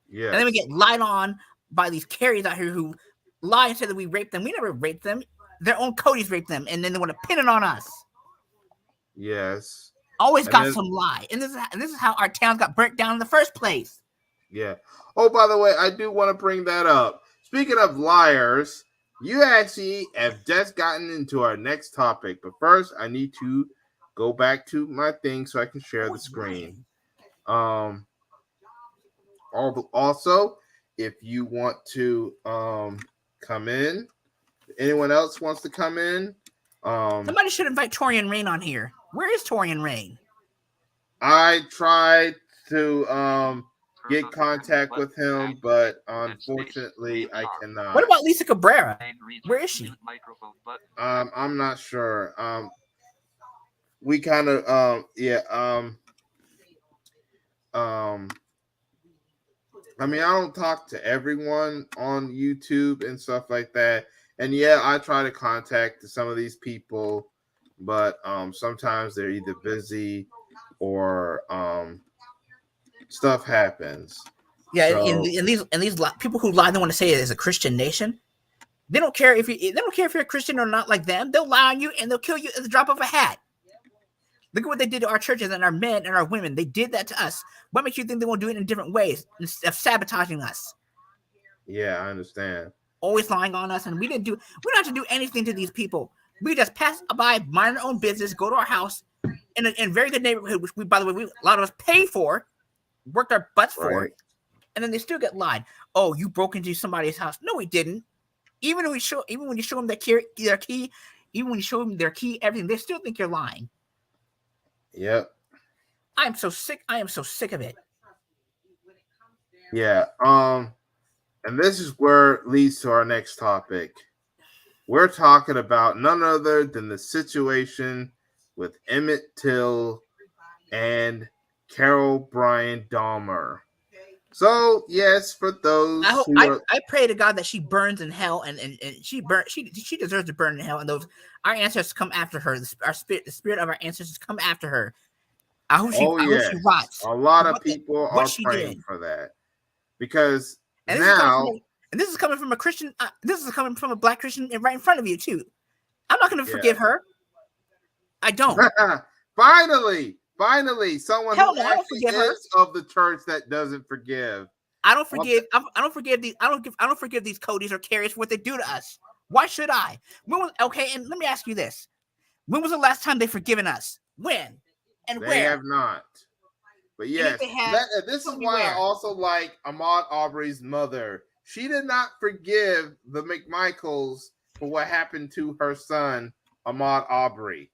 S1: Yeah.
S2: And then we get lied on by these carries out here who lie and say that we raped them. We never raped them. Their own Codys raped them, and then they want to pin it on us.
S1: Yes.
S2: Always got some lie, and this is how our towns got burnt down in the first place.
S1: Yeah. Oh, by the way, I do want to bring that up. Speaking of liars, you actually have just gotten into our next topic, but first I need to go back to my thing so I can share the screen. Also, if you want to come in, if anyone else wants to come in,
S2: somebody should invite Torian Rain on here. Where is Torian Rain?
S1: I tried to get contact with him, but unfortunately I cannot.
S2: What about Lisa Cabrera? Where is she?
S1: I'm not sure. We kind of I mean, I don't talk to everyone on YouTube and stuff like that. And yeah, I try to contact some of these people, but sometimes they're either busy or stuff happens.
S2: Yeah, so, and these people who lie, they want to say it is a Christian nation. They don't care if you're a Christian or not like them. They'll lie on you and they'll kill you at the drop of a hat. Look at what they did to our churches and our men and our women. They did that to us. What makes you think they won't do it in different ways instead of sabotaging us?
S1: Yeah, I understand.
S2: Always lying on us, and we don't have to do anything to these people. We just pass by, mind our own business, go to our house in a very good neighborhood, which we, by the way, a lot of us pay for, worked our butts for, and then they still get lied. Oh, you broke into somebody's house? No, we didn't. Even when you show them their key, even when you show them their key, everything, they still think you're lying.
S1: Yep.
S2: I am so sick of it.
S1: Yeah. And this is where it leads to our next topic. We're talking about none other than the situation with Emmett Till and Carol Bryan Dahmer. So yes, for those
S2: I pray to God that she burns in hell, and she deserves to burn in hell, and those our ancestors come after her. The spirit of our ancestors come after her. I hope she rots.
S1: A lot of people are praying for that because
S2: this is coming from a Christian. This is coming from a black Christian right in front of you too. I'm not going to forgive her. I don't.
S1: Finally, someone who actually is of the church that doesn't forgive.
S2: I don't forgive. I don't forgive these. I don't forgive these Codys or Carries for what they do to us. Why should I? And let me ask you this: when was the last time they forgiven us? When and where?
S1: They have not. But yes, this is why I also like Ahmaud Arbery's mother. She did not forgive the McMichaels for what happened to her son, Ahmaud Arbery.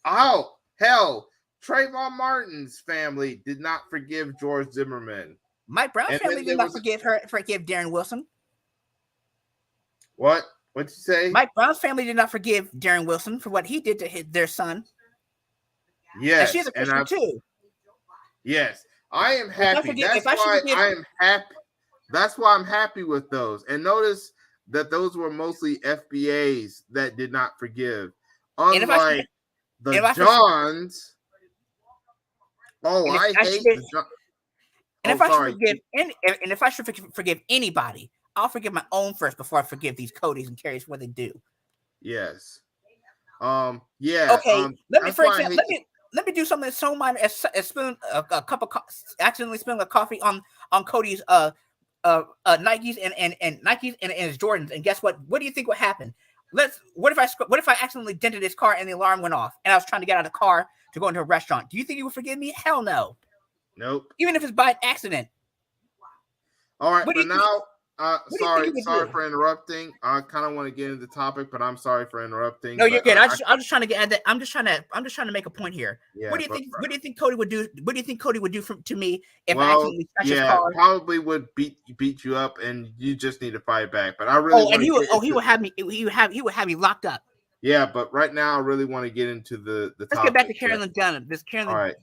S1: Oh, hell. Trayvon Martin's family did not forgive George Zimmerman.
S2: Mike Brown's family did not forgive Darren Wilson.
S1: What? What'd you say?
S2: Mike Brown's family did not forgive Darren Wilson for what he did to their son.
S1: Yes.
S2: And she's a Christian too.
S1: Yes. I am happy. That's why I am happy. That's why I'm happy with those. And notice that those were mostly FBAs that did not forgive,
S2: And if I should,
S1: unlike the
S2: and if I should,
S1: Johns. Oh,
S2: and if
S1: I
S2: I
S1: hate
S2: should,
S1: the John.
S2: and
S1: Oh,
S2: if I should
S1: sorry.
S2: and if I should forgive anybody, I'll forgive my own first before I forgive these Codys and Carries for what they do.
S1: Yes. Yeah.
S2: Okay,
S1: That's why I hate
S2: let me do something so minor as spilling a cup of accidentally spilling a coffee on Cody's Nikes and Nikes and his Jordans, and guess what? What do you think would happen? What if I accidentally dented his car and the alarm went off and I was trying to get out of the car to go into a restaurant? Do you think he would forgive me? Hell no.
S1: Nope.
S2: Even if it's by accident.
S1: All right,
S2: What do
S1: but
S2: you think-
S1: now, sorry
S2: do?
S1: for interrupting. I kind of want to get into the topic, but I'm sorry for interrupting.
S2: No, you're
S1: but,
S2: good. I'm just trying to get at that. I'm just trying to make a point here.
S1: Yeah,
S2: what do you think Cody would do? What do you think Cody would do to me if I
S1: well,
S2: accidentally scratch his car?
S1: probably would beat you up, and you just need to fight back. But I really
S2: he would have me locked up.
S1: Yeah, but right now I really want to get into the
S2: Let's
S1: topic.
S2: get back to Carolyn Dunn.
S1: All right,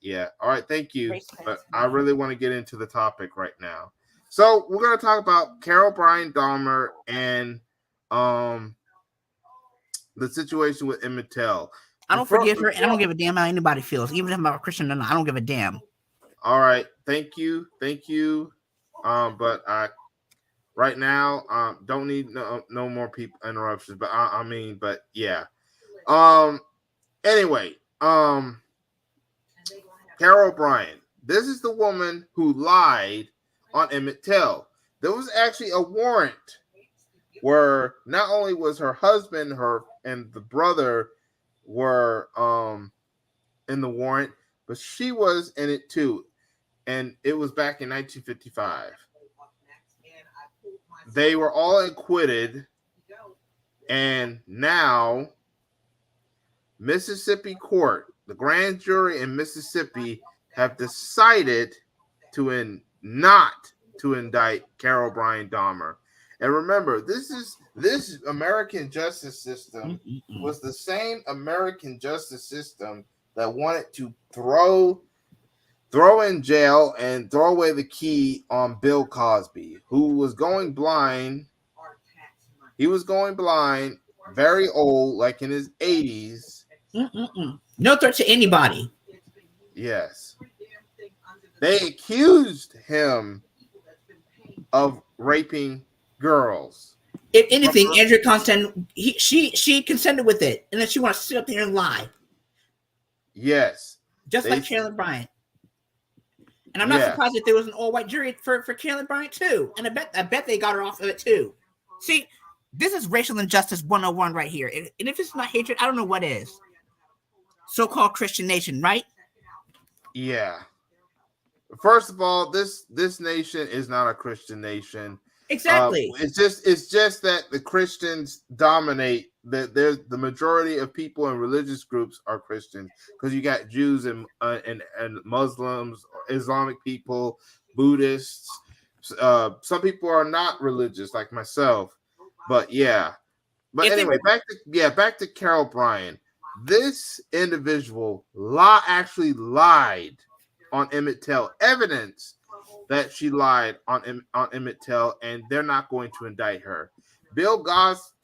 S1: yeah, all right. Thank you, but I really want to get into the topic right now. So we're gonna talk about Carol Brian Dahmer and the situation with Emmett Till.
S2: I don't forgive her, and I don't give a damn how anybody feels, even if I'm a Christian or not. I don't give a damn.
S1: All right, thank you. But right now, don't need no more people interruptions. But but yeah. Anyway, Carol Bryan. This is the woman who lied on Emmett Till. There was actually a warrant where not only was her husband, her and the brother were in the warrant, but she was in it too. And it was back in 1955. They were all acquitted, and now Mississippi court, the grand jury in Mississippi, have decided not to indict Carol Brian Dahmer. And remember, this American justice system was the same American justice system that wanted to throw in jail and throw away the key on Bill Cosby, who was going blind. He was going blind, very old, like in his 80s.
S2: No threat to anybody.
S1: Yes. They accused him of raping girls.
S2: If anything, Andrea Constant, she consented with it, and then she wants to sit up there and lie.
S1: Yes.
S2: Just like Carolyn Bryant. And I'm not surprised that there was an all-white jury for Carolyn Bryant too. And I bet they got her off of it too. See, this is racial injustice 101 right here. And if it's not hatred, I don't know what is. So-called Christian nation, right?
S1: Yeah. First of all, this nation is not a Christian nation.
S2: Exactly.
S1: It's just that the Christians dominate. The majority of people in religious groups are Christians, because you got Jews and Muslims, Islamic people, Buddhists. Some people are not religious, like myself. But yeah. But anyway, back to Carol Bryan. This individual actually lied on Emmett Till. Evidence that she lied on Emmett Till, and they're not going to indict her. Bill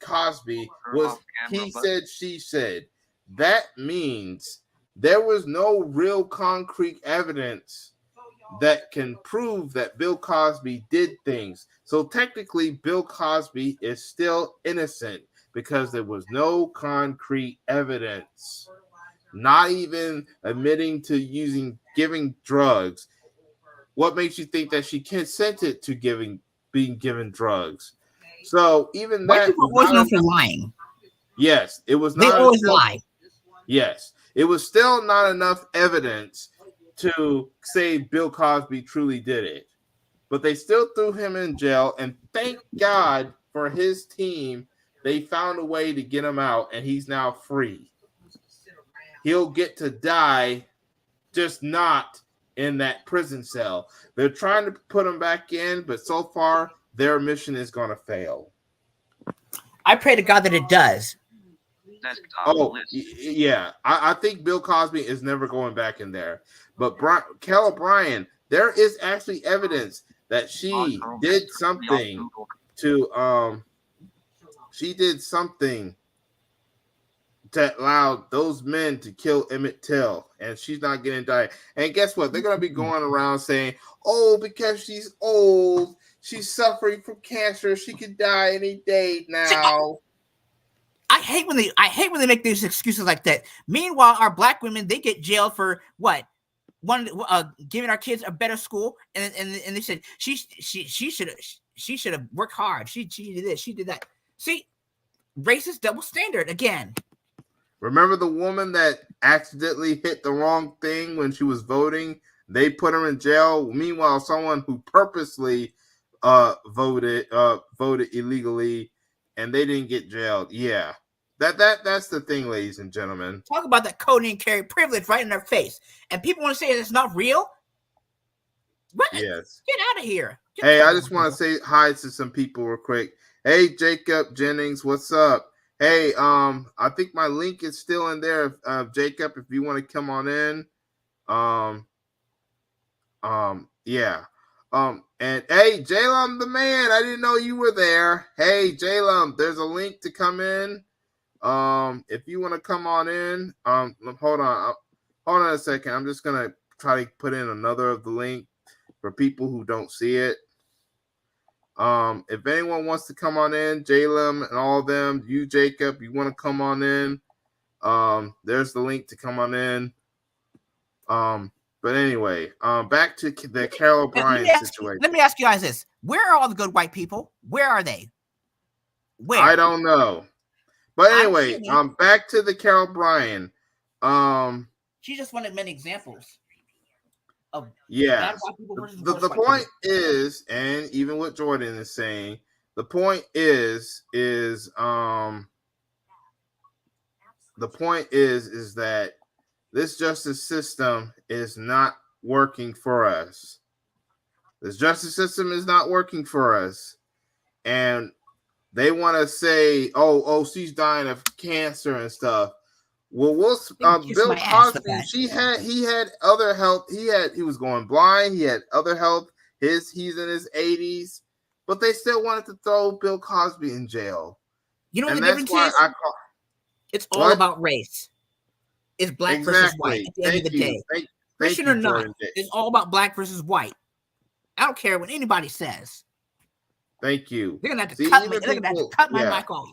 S1: Cosby was he said, she said. That means there was no real concrete evidence that can prove that Bill Cosby did things. So technically, Bill Cosby is still innocent because there was no concrete evidence. Not even admitting to giving drugs. What makes you think that she consented to being given drugs? So even
S2: White
S1: that
S2: people wasn't known for lying.
S1: Yes, it was not.
S2: They always lie.
S1: Yes, it was still not enough evidence to say Bill Cosby truly did it. But they still threw him in jail, and thank God for his team. They found a way to get him out, and he's now free. He'll get to die, just not in that prison cell. They're trying to put him back in, but so far their mission is going to fail.
S2: I pray to God that it does.
S1: Yeah. I think Bill Cosby is never going back in there. But Carol Bryan, there is actually evidence that she did something to she did something that allowed those men to kill Emmett Till, and she's not getting indicted. And guess what? They're gonna be going around saying, "Oh, because she's old, she's suffering from cancer, she could die any day now."
S2: I hate when they make these excuses like that. Meanwhile, our black women, they get jailed for what? Giving our kids a better school, and they said she should have worked hard. She did this, she did that. See, racist double standard again.
S1: Remember the woman that accidentally hit the wrong thing when she was voting? They put her in jail. Meanwhile, someone who purposely voted illegally, and they didn't get jailed. Yeah, that's the thing, ladies and gentlemen.
S2: Talk about that code and carry privilege right in their face, and people want to say it's not real. What?
S1: Yes.
S2: Get out of here.
S1: Hey, I just want to say hi to some people real quick. Hey, Jacob Jennings, what's up? Hey, I think my link is still in there, Jacob, if you want to come on in. Yeah. And hey, Jalum the man, I didn't know you were there. Hey, Jalum, there's a link to come in. If you want to come on in, hold on a second. I'm just gonna try to put in another of the link for people who don't see it. If anyone wants to come on in, Jalem and all of them, you, Jacob, you want to come on in, there's the link to come on in. But anyway, back to the Carol Bryan situation.
S2: Let me ask you guys this. Where are all the good white people? Where are they? Where?
S1: I don't know. But anyway, back to the Carol Bryan.
S2: She just wanted many examples.
S1: Yeah, the point is, and even what Jordan is saying, the point is that this justice system is not working for us. This justice system is not working for us, and they want to say, "Oh, she's dying of cancer and stuff." Well, Bill Cosby, he had other health. He was going blind. He had other health. He's in his 80s, but they still wanted to throw Bill Cosby in jail.
S2: You know what the difference is? It's all about race. It's black versus white at the end of the day. Christian or not, it's all about black versus white. I don't care what anybody says.
S1: Thank you.
S2: They're gonna have to cut me. They're gonna have to cut my mic off.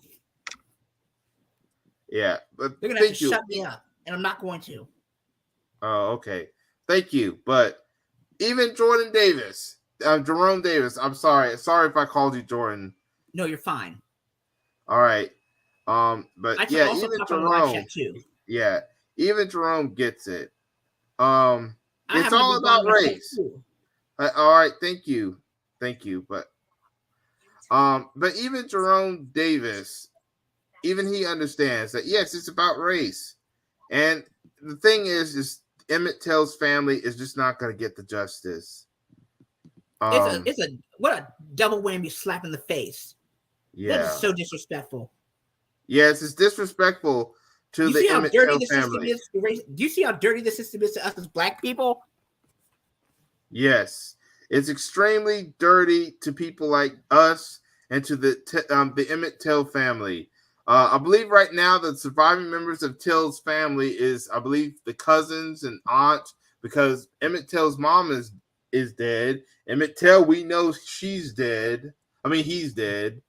S1: Yeah, but
S2: they're gonna have to shut me up, and I'm not going to.
S1: Oh, okay. Thank you. But even Jerome Davis. I'm sorry if I called you Jordan.
S2: No, you're fine.
S1: All right. But yeah, even Jerome. Yeah, even Jerome gets it. It's all about race. All right. Thank you. But even Jerome Davis. Even he understands that, yes, it's about race. And the thing is Emmett Till's family is just not going to get the justice.
S2: What a double whammy slap in the face. Yeah. That is so disrespectful.
S1: Yes, it's disrespectful to the Emmett Till family.
S2: Do you see how dirty the system is to us as black people?
S1: Yes. It's extremely dirty to people like us and to the Emmett Till family. I believe right now the surviving members of Till's family is, I believe, the cousins and aunt, because Emmett Till's mom is dead. Emmett Till, we know she's dead. I mean, he's dead.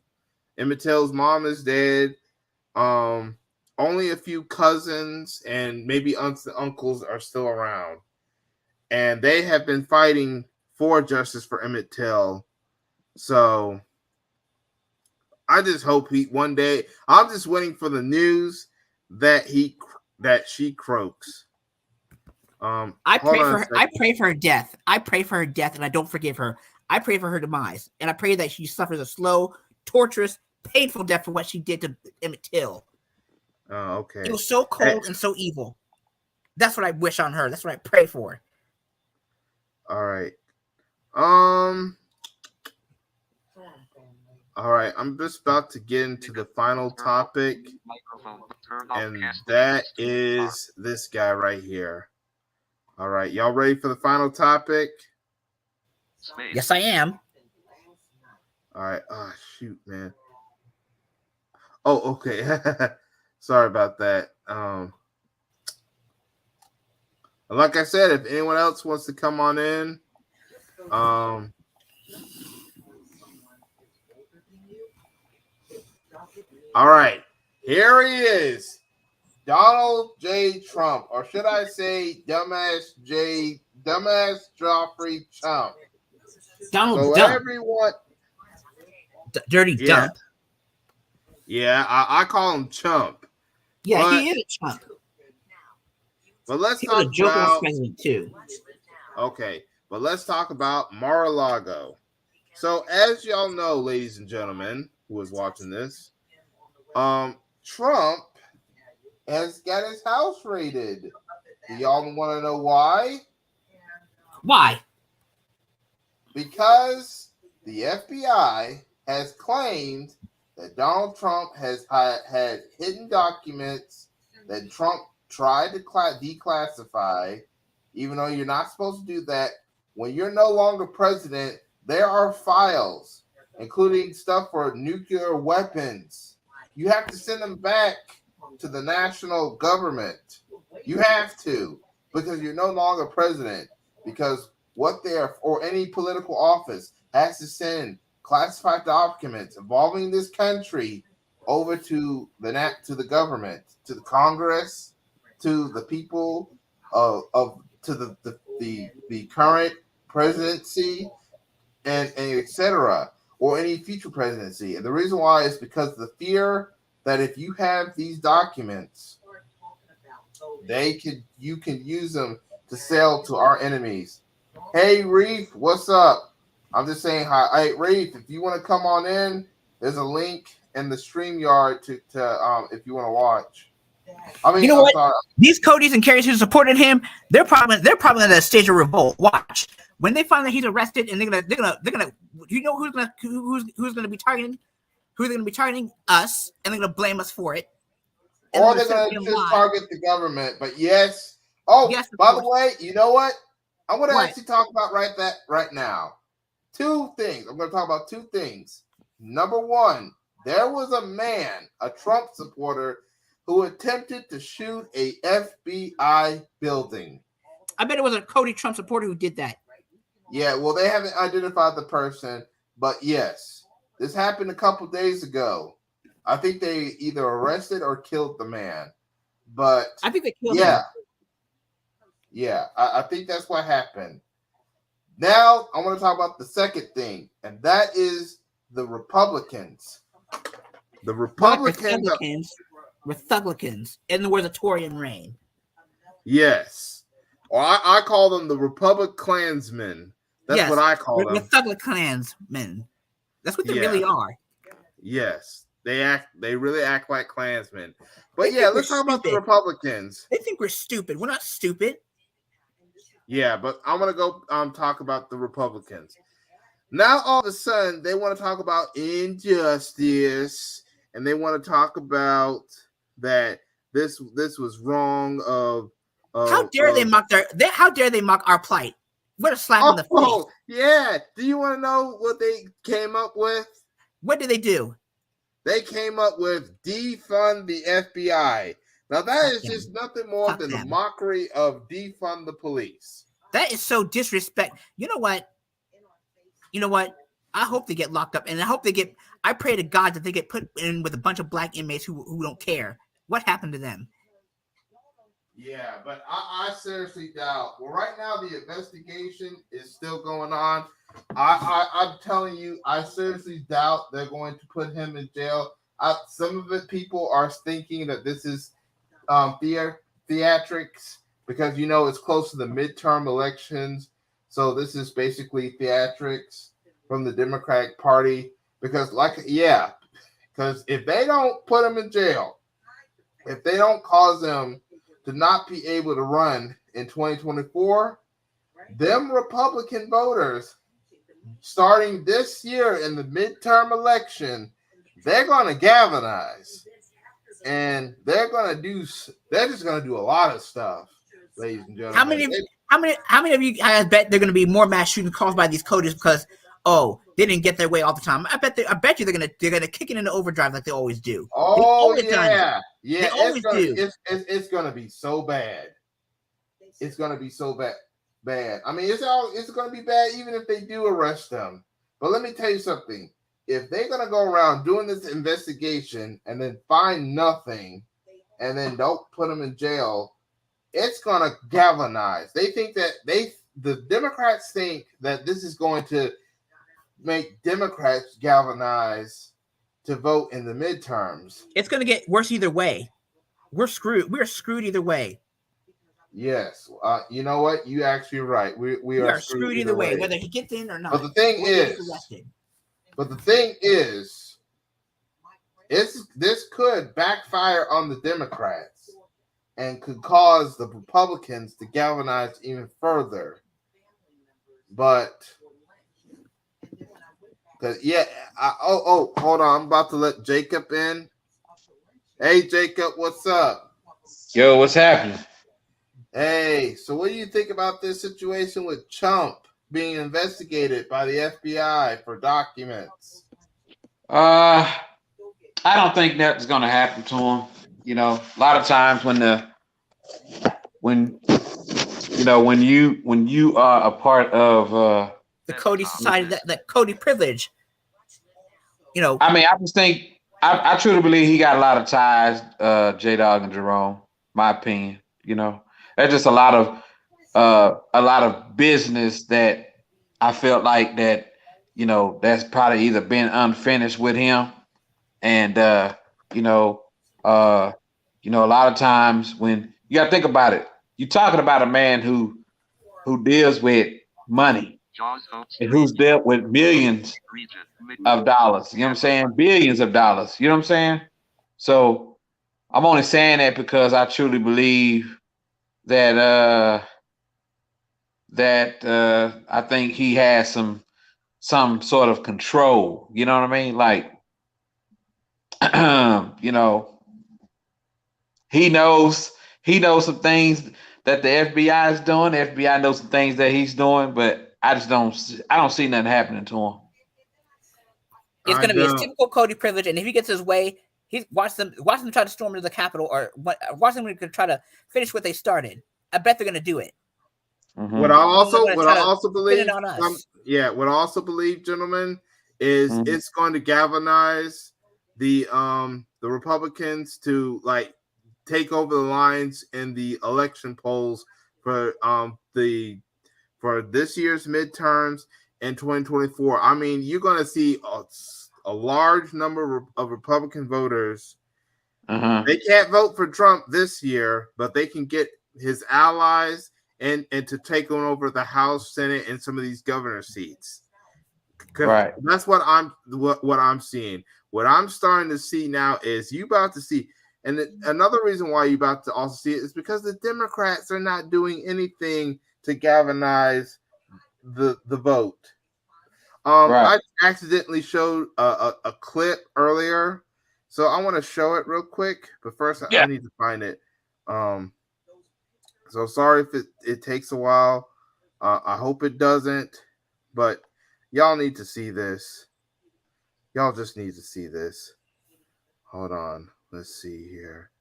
S1: Emmett Till's mom is dead. Only a few cousins and maybe aunts and uncles are still around. And they have been fighting for justice for Emmett Till. So I just hope one day, I'm just waiting for the news that she croaks.
S2: I pray for her death. I pray for her death, and I don't forgive her. I pray for her demise, and I pray that she suffers a slow, torturous, painful death for what she did to Emmett Till.
S1: Oh, okay.
S2: It was so cold and so evil. That's what I wish on her. That's what I pray for.
S1: All right. All right, I'm just about to get into the final topic, and that is this guy right here. All right, y'all ready for the final topic?
S5: Space.
S2: Yes, I am.
S1: All right. Oh shoot, man. Oh, okay. Sorry about that. Like I said, if anyone else wants to come on in, all right. Here he is, Donald J. Trump, or should I say, dumbass Joffrey Trump.
S2: Donald
S1: So
S2: Dump.
S1: everyone,
S2: Dirty
S1: yeah,
S2: Dump.
S1: yeah, I call him Chump.
S2: Yeah,
S1: But-
S2: he is a chump.
S1: But let's
S2: He was a
S1: talk
S2: joke ass
S1: about
S2: president too.
S1: okay. But let's talk about Mar-a-Lago. So as y'all know, ladies and gentlemen, who is watching this, Trump has got his house raided. Do y'all want to know why?
S2: Why?
S1: Because the FBI has claimed that Donald Trump has had hidden documents that Trump tried to declassify, even though you're not supposed to do that. When you're no longer president, there are files, including stuff for nuclear weapons. You have to send them back to the national government. You have to, because you're no longer president. Because what they are, or any political office has to send classified documents involving this country over to the government, to the Congress, to the people to the current presidency, and etc., or any future presidency. And the reason why is because of the fear that if you have these documents, you can use them to sell to our enemies. Hey Reef, what's up? I'm just saying hi. Hey Reef, if you want to come on in, there's a link in the StreamYard to if you want to watch. I mean,
S2: You know
S1: I'm
S2: what?
S1: sorry.
S2: These Codys and Carries who supported him, they're probably at a stage of revolt. Watch when they find that he's arrested, and they're gonna. You know who's gonna be targeting? Who's gonna be targeting us, and they're gonna blame us for it. And
S1: Or they're going to just target the government. But yes. Oh,
S2: yes,
S1: by the way, you know what? I'm going to
S2: What?
S1: actually talk about right now. Two things. I'm going to talk about two things. Number one, there was a man, a Trump supporter, who attempted to shoot a FBI building.
S2: I bet it was a Cody Trump supporter who did that.
S1: Yeah, well, they haven't identified the person, but yes, this happened a couple days ago. I think they either arrested or killed the man. But
S2: I think they killed him.
S1: Yeah, I think that's what happened. Now I want to talk about the second thing, and that is the Republicans. The Republicans,
S2: Republicans, in the words of Tory and Rain.
S1: Yes. Or I call them the Republic Klansmen. That's what I call them.
S2: Klansmen. That's what they really are.
S1: Yes. They really act like Klansmen. But yeah, let's talk about the Republicans.
S2: They think we're stupid. We're not stupid.
S1: Yeah, but I'm gonna go talk about the Republicans. Now all of a sudden they want to talk about injustice, and they want to talk about that this was wrong
S2: how dare they mock our plight? What a slap in the face.
S1: Oh yeah. Do you want to know what they came up with?
S2: What did they do?
S1: They came up with defund the FBI. Now that is just nothing more than the mockery of defund the police.
S2: That is so disrespect. You know what? I hope they get locked up, and I pray to God that they get put in with a bunch of black inmates who don't care. What happened to them?
S1: Yeah, but I seriously doubt. Well, right now the investigation is still going on. I'm telling you, I seriously doubt they're going to put him in jail. Some of it people are thinking that this is theatrics because it's close to the midterm elections. So this is basically theatrics from the Democratic Party because if they don't put him in jail, if they don't cause him to not be able to run in 2024, them Republican voters starting this year in the midterm election, they're going to galvanize, and they're just going to do a lot of stuff, ladies and gentlemen.
S2: How many of you guys bet they're going to be more mass shooting caused by these coders because they didn't get their way all the time? I bet you they're gonna kick it into overdrive like they always do.
S1: Oh
S2: They
S1: yeah,
S2: They always do.
S1: it's gonna be so bad. It's gonna be so bad. I mean, it's gonna be bad even if they do arrest them. But let me tell you something. If they're gonna go around doing this investigation and then find nothing, and then don't put them in jail, it's gonna galvanize. They think that the Democrats think that this is going to make Democrats galvanize to vote in the midterms.
S2: It's going to get worse either way. We're screwed. We're screwed either way.
S1: Yes. You know what? You actually right. We are
S2: screwed either way, whether he gets in or not.
S1: But the thing is, this could backfire on the Democrats and could cause the Republicans to galvanize even further. But hold on, I'm about to let Jacob in. Hey Jacob, what's up?
S6: Yo, what's happening?
S1: Hey, so what do you think about this situation with Chump being investigated by the FBI for documents?
S6: I don't think that's going to happen to him. You know, a lot of times when you are a part of
S2: the Cody society, that Cody privilege. You know,
S6: I mean, I just think I truly believe he got a lot of ties, Jdawg and Jerome. My opinion, you know, there's just a lot of business that I felt like that, you know, that's probably either been unfinished with him, and a lot of times when you got to think about it, you're talking about a man who deals with money and who's dealt with millions of dollars. You know what I'm saying? Billions of dollars. You know what I'm saying? So I'm only saying that because I truly believe that I think he has some sort of control. You know what I mean? Like, you know, he knows some things that the FBI is doing. The FBI knows some things that he's doing, but I don't see nothing happening to him.
S2: It's going to be a typical Cody privilege, and if he gets his way, he's watch them try to storm into the Capitol, or watch them try to finish what they started. I bet they're going to do it.
S1: Mm-hmm. What I also believe, gentlemen, is it's going to galvanize the Republicans to like take over the lines in the election polls for this year's midterms in 2024. I mean, you're going to see a large number of Republican voters. They can't vote for Trump this year, but they can get his allies and to take on over the House, Senate, and some of these governor seats. Right. That's what I'm seeing. What I'm starting to see now is you about to see, and another reason why you about to also see it is because the Democrats are not doing anything to galvanize the vote. Right. I accidentally showed a clip earlier, so I want to show it real quick. But first, I need to find it. So sorry if it takes a while. I hope it doesn't, but y'all need to see this. Y'all just need to see this. Hold on. Let's see here.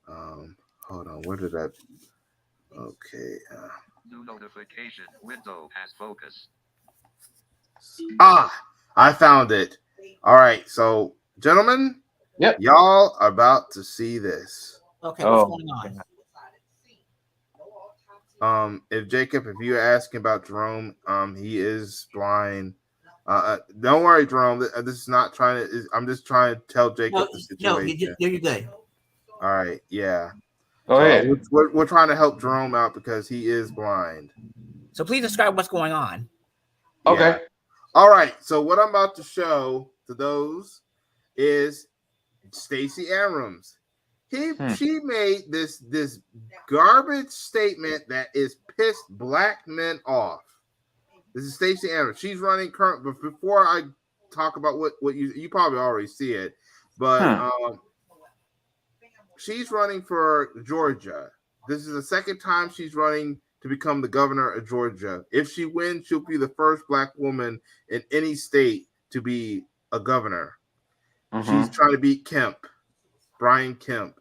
S1: Hold on. Where did that? Okay.
S5: New notification window has focus.
S1: I found it. All right. So, gentlemen, y'all are about to see this.
S2: Okay. What's going on?
S1: If you're asking about Jerome, he is blind. Don't worry, Jerome. This is not trying to. I'm just trying to tell Jacob the situation.
S2: No, you're good.
S1: All right, yeah.
S6: Go ahead.
S1: We're trying to help Jerome out because he is blind.
S2: So please describe what's going on.
S6: Okay.
S1: Yeah. All right. So what I'm about to show to those is Stacey Abrams. She made this garbage statement that is pissed black men off. This is Stacey Abrams. She's running current. But before I talk about what you probably already see it, but she's running for Georgia. This is the second time she's running to become the governor of Georgia. If she wins, she'll be the first black woman in any state to be a governor. She's trying to beat Brian Kemp.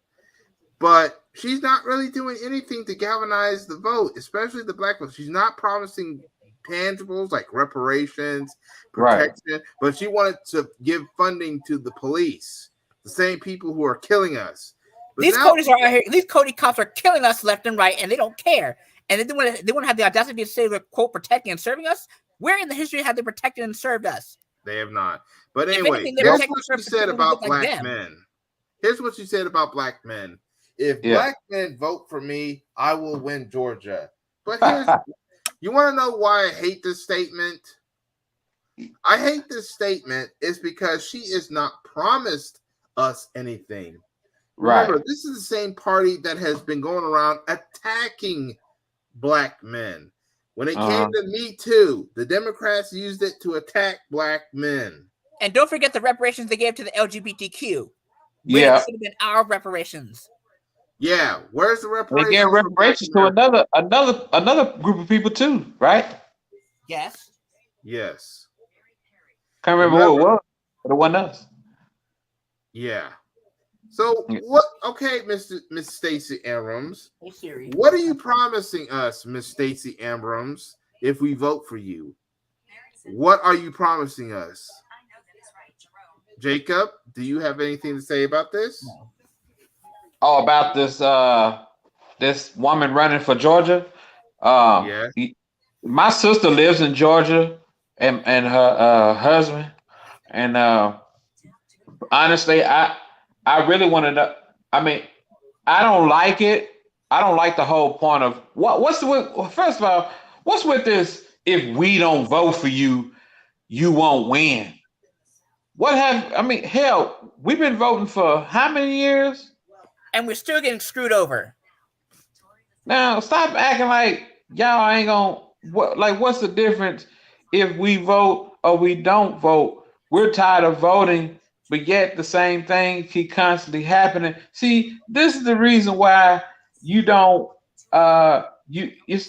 S1: But she's not really doing anything to galvanize the vote, especially the black vote. She's not promising tangibles like reparations, protection, but she wanted to give funding to the police, the same people who are killing us. But
S2: these Codys are out here. These Cody cops are killing us left and right, and they don't care. And they want to have the audacity to say they're, quote, protecting and serving us. Where in the history have they protected and served us?
S1: They have not. But anyway, here's what she said about black men. Here's what she said about black men. If black men vote for me, I will win Georgia. But here's, you want to know why I hate this statement? I hate this statement is because she is not promised us anything. Remember, this is the same party that has been going around attacking black men. When it came to Me Too, the Democrats used it to attack black men.
S2: And don't forget the reparations they gave to the LGBTQ.
S6: Yeah,
S2: it should have been our reparations.
S1: Yeah, where's the reparations?
S6: They gave reparations to another group of people too, right?
S2: Yes.
S1: Yes.
S6: Can't remember who it was, but it wasn't us.
S1: Yeah. So what? Okay, Miss Stacey Abrams.
S2: Hey Siri.
S1: What are you promising us, Miss Stacey Abrams, if we vote for you? What are you promising us? Jacob, do you have anything to say about this?
S2: No.
S6: Oh, about this this woman running for Georgia. My sister lives in Georgia, and her husband. And honestly, I really want to know. I mean, I don't like it. I don't like the whole point of first of all, what's with this? If we don't vote for you, you won't win. Hell, we've been voting for how many years?
S2: And we're still getting screwed over.
S6: Now, stop acting like y'all ain't gonna. What's the difference if we vote or we don't vote? We're tired of voting, but yet the same thing keep constantly happening. See, this is the reason why you don't. It's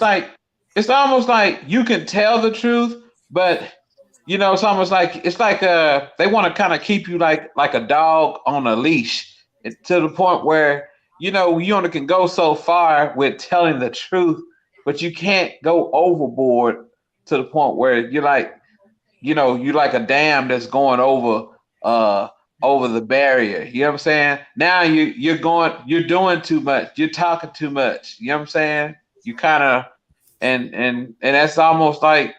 S6: almost like you can tell the truth, but it's almost like they want to kind of keep you like a dog on a leash. To the point where you only can go so far with telling the truth, but you can't go overboard to the point where you're like a dam that's going over the barrier. You know what I'm saying? Now you're doing too much. You're talking too much. You know what I'm saying? You kind of and that's almost like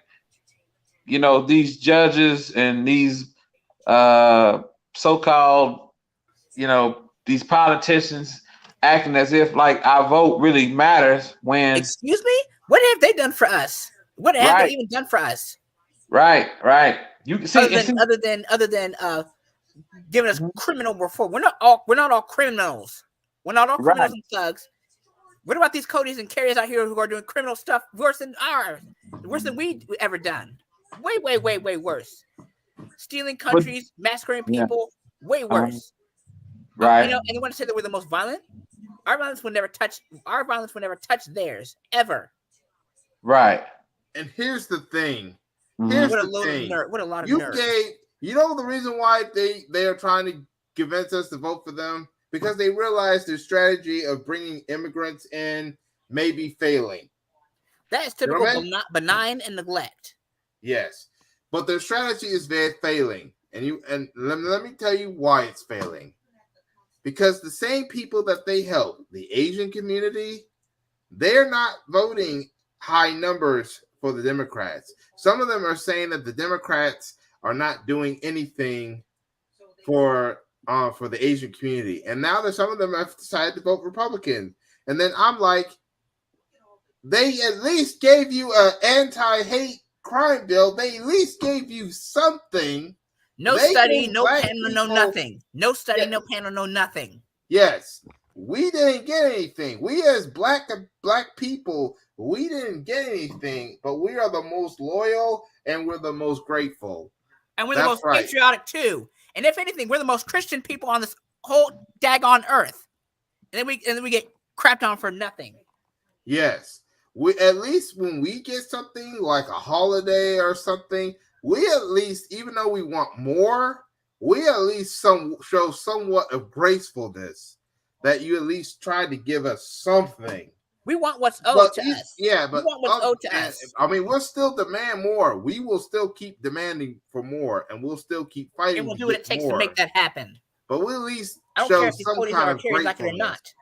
S6: these judges and these so-called these politicians acting as if like our vote really matters when.
S2: Excuse me? What have they done for us? What have they even done for us?
S6: Right. You see,
S2: other than giving us criminal reform. We're not all criminals. We're not all criminals and thugs. What about these Codys and Carriers out here who are doing criminal stuff worse than we ever done? Way worse. Stealing countries, massacring people, way worse.
S6: Right.
S2: And they want to say that we're the most violent. Our violence would never touch theirs ever.
S6: Right.
S1: And here's the thing.
S2: What a lot of nerve.
S1: The reason why they are trying to convince us to vote for them? Because they realize their strategy of bringing immigrants in may be failing.
S2: That is typical benign and neglect.
S1: Yes. But their strategy is failing. And let me tell you why it's failing. Because the same people that they help, the Asian community, they're not voting high numbers for the Democrats. Some of them are saying that the Democrats are not doing anything for the Asian community. And now that some of them have decided to vote Republican. And then I'm like, they at least gave you an anti-hate crime bill. They at least gave you something.
S2: No study, no panel, no nothing. No study, no panel, no nothing.
S1: Yes, we didn't get anything. We as black people, we didn't get anything, but we are the most loyal and we're the most grateful.
S2: And we're the most patriotic too. And if anything, we're the most Christian people on this whole daggone earth. And then we get crapped on for nothing.
S1: Yes. we at least when we get something like a holiday or something, we at least, even though we want more, we at least show somewhat of gracefulness that you at least try to give us something.
S2: We want what's owed to us.
S1: Yeah,
S2: We
S1: but
S2: want what's owed to us.
S1: I mean, we'll still demand more. We will still keep demanding for more, and we'll still keep fighting.
S2: And we'll do what it takes to make that happen.
S1: But we'll at least
S2: I don't
S1: show
S2: care if these
S1: some
S2: Codys
S1: kind
S2: are
S1: of
S2: carriers like it or
S1: gratefulness.
S2: not.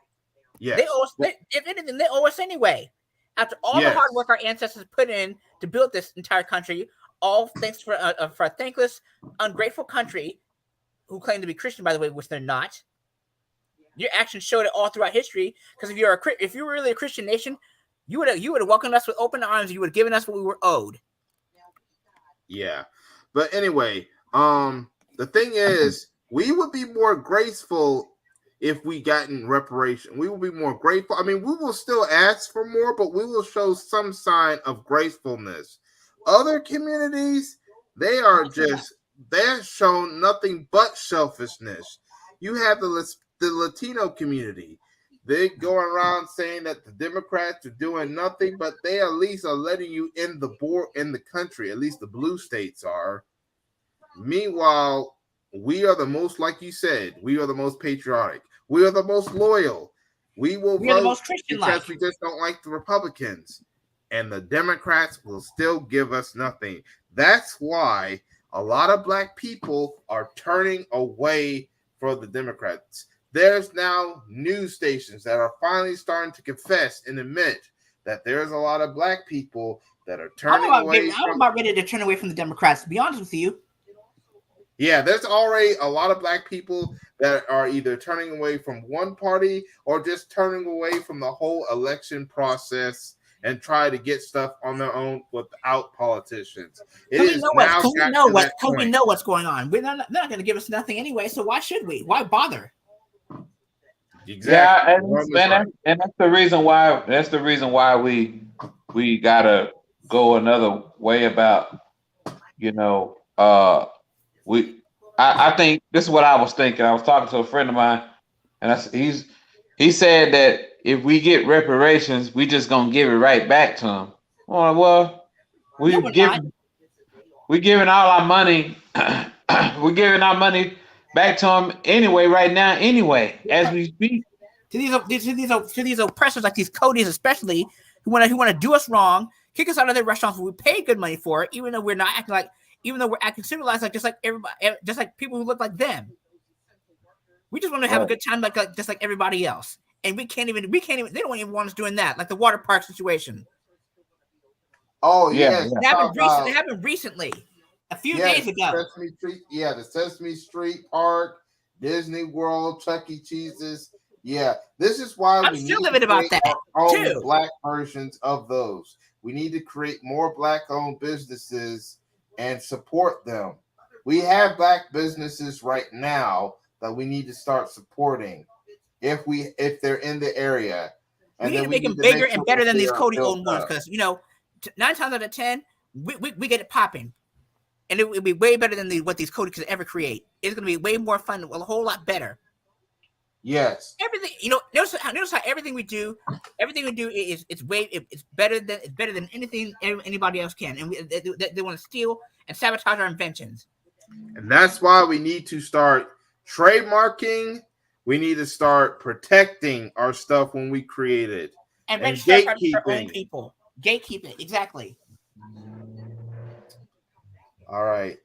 S1: Yes.
S2: They owe us. If anything, they owe us anyway. After all the hard work our ancestors put in to build this entire country, all thanks for a thankless, ungrateful country who claim to be Christian, by the way, which they're not. Your actions showed it all throughout history. Because if you were really a Christian nation, you would have welcomed us with open arms. You would have given us what we were owed.
S1: Yeah, but anyway, the thing is, we would be more graceful if we gotten reparation. We will be more grateful. I mean, we will still ask for more, but we will show some sign of gracefulness. Other communities, they're shown nothing but selfishness. You have the Latino community. They go around saying that the Democrats are doing nothing, but they at least are letting you in the country. At least the blue states are. Meanwhile, we are the most, like you said, we are the most patriotic. We are the most loyal. We will vote
S2: the most Christian
S1: because we just don't like the Republicans. And the Democrats will still give us nothing. That's why a lot of black people are turning away from the Democrats. There's now news stations that are finally starting to confess and admit that there's a lot of black people that are turning away.
S2: I'm about ready to turn away from the Democrats, to be honest with you.
S1: Yeah, there's already a lot of black people that are either turning away from one party or just turning away from the whole election process and try to get stuff on their own without politicians.
S2: We know what's going on. They're not going to give us nothing anyway, so why should we? Why bother?
S1: Exactly.
S6: Yeah, and that's the reason why. That's the reason why we gotta go another way about. I think this is what I was thinking. I was talking to a friend of mine, and he said that if we get reparations, we just gonna give it right back to them. Well, we're giving all our money. We're giving our money back to them anyway, right now, anyway, as we speak.
S2: To these oppressors like these Codys, especially who want to do us wrong, kick us out of their restaurants where we pay good money for it, even though we're acting civilized, like just like everybody, just like people who look like them. We just want to have a good time, just like everybody else, and we can't even. They don't even want us doing that, like the water park situation.
S1: Oh yeah,
S2: it happened recently. A few days ago.
S1: The Sesame Street Park, Disney World, Chuck E. Cheese's. Yeah, this is why
S2: I'm still living about that too.
S1: Black versions of those. We need to create more black-owned businesses and support them. We have black businesses right now that we need to start supporting if they're in the area.
S2: And we need to make them bigger and better than these Cody-owned ones, because 9 times out of 10, we get it popping. And it would be way better than what these Cody could ever create. It's going to be way more fun, a whole lot better.
S1: Yes.
S2: Everything, notice how everything we do is better than anything anybody else can, and they want to steal and sabotage our inventions.
S1: And that's why we need to start trademarking. We need to start protecting our stuff when we create it,
S2: and gatekeeping our own people. Gatekeep it, exactly.
S1: All right.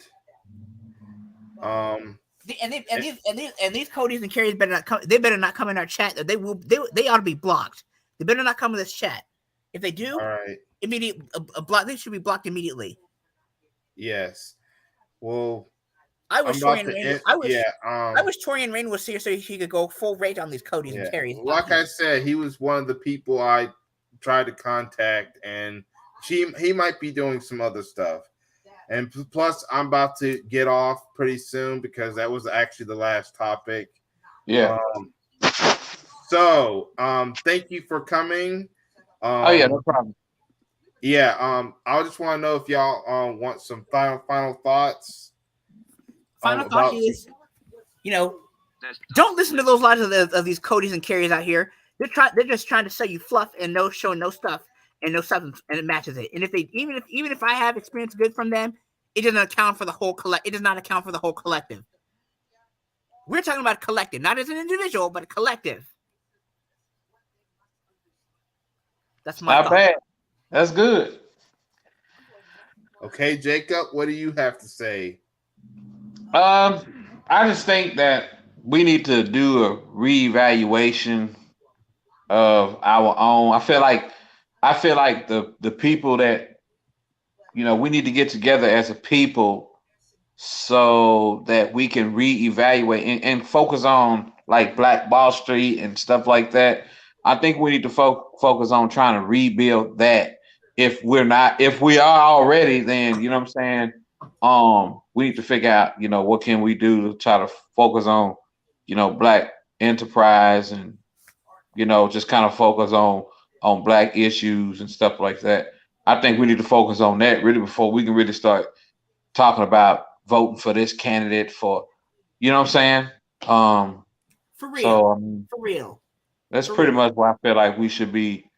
S2: And these Codys and Carries better not come. They better not come in our chat. They ought to be blocked. They better not come in this chat. If they do,
S1: all right,
S2: immediate block. They should be blocked immediately.
S1: Yes. Well,
S2: I wish Torian Rain was here so he could go full rate on these Codys and Carries.
S1: Like I said, he was one of the people I tried to contact, and he might be doing some other stuff. And plus, I'm about to get off pretty soon because that was actually the last topic.
S6: Yeah.
S1: Thank you for coming.
S6: No problem.
S1: Yeah. I just want to know if y'all want some final thoughts.
S2: Final thought is, don't listen to those lies of these Codys and Carries out here. They're just trying to sell you fluff and show no stuff. and no substance, and it matches it. And if they even if I have experience good from them, it doesn't account for the whole It does not account for the whole collective. We're talking about collective, not as an individual, but a collective. That's my
S6: Not bad. That's good.
S1: Okay, Jacob, what do you have to say?
S6: I just think that we need to do a reevaluation of our own. I feel like the people that we need to get together as a people so that we can reevaluate and focus on like Black Wall Street and stuff like that. I think we need to focus on trying to rebuild that. If we are already, then you know what I'm saying. We need to figure out, what can we do to try to focus on, Black enterprise and, just kind of focus on Black issues and stuff like that. I think we need to focus on that really before we can really start talking about voting for this candidate for, you know what I'm saying?
S2: For real.
S6: So
S2: for real.
S6: That's
S2: For
S6: pretty
S2: real.
S6: much why I feel like we should be,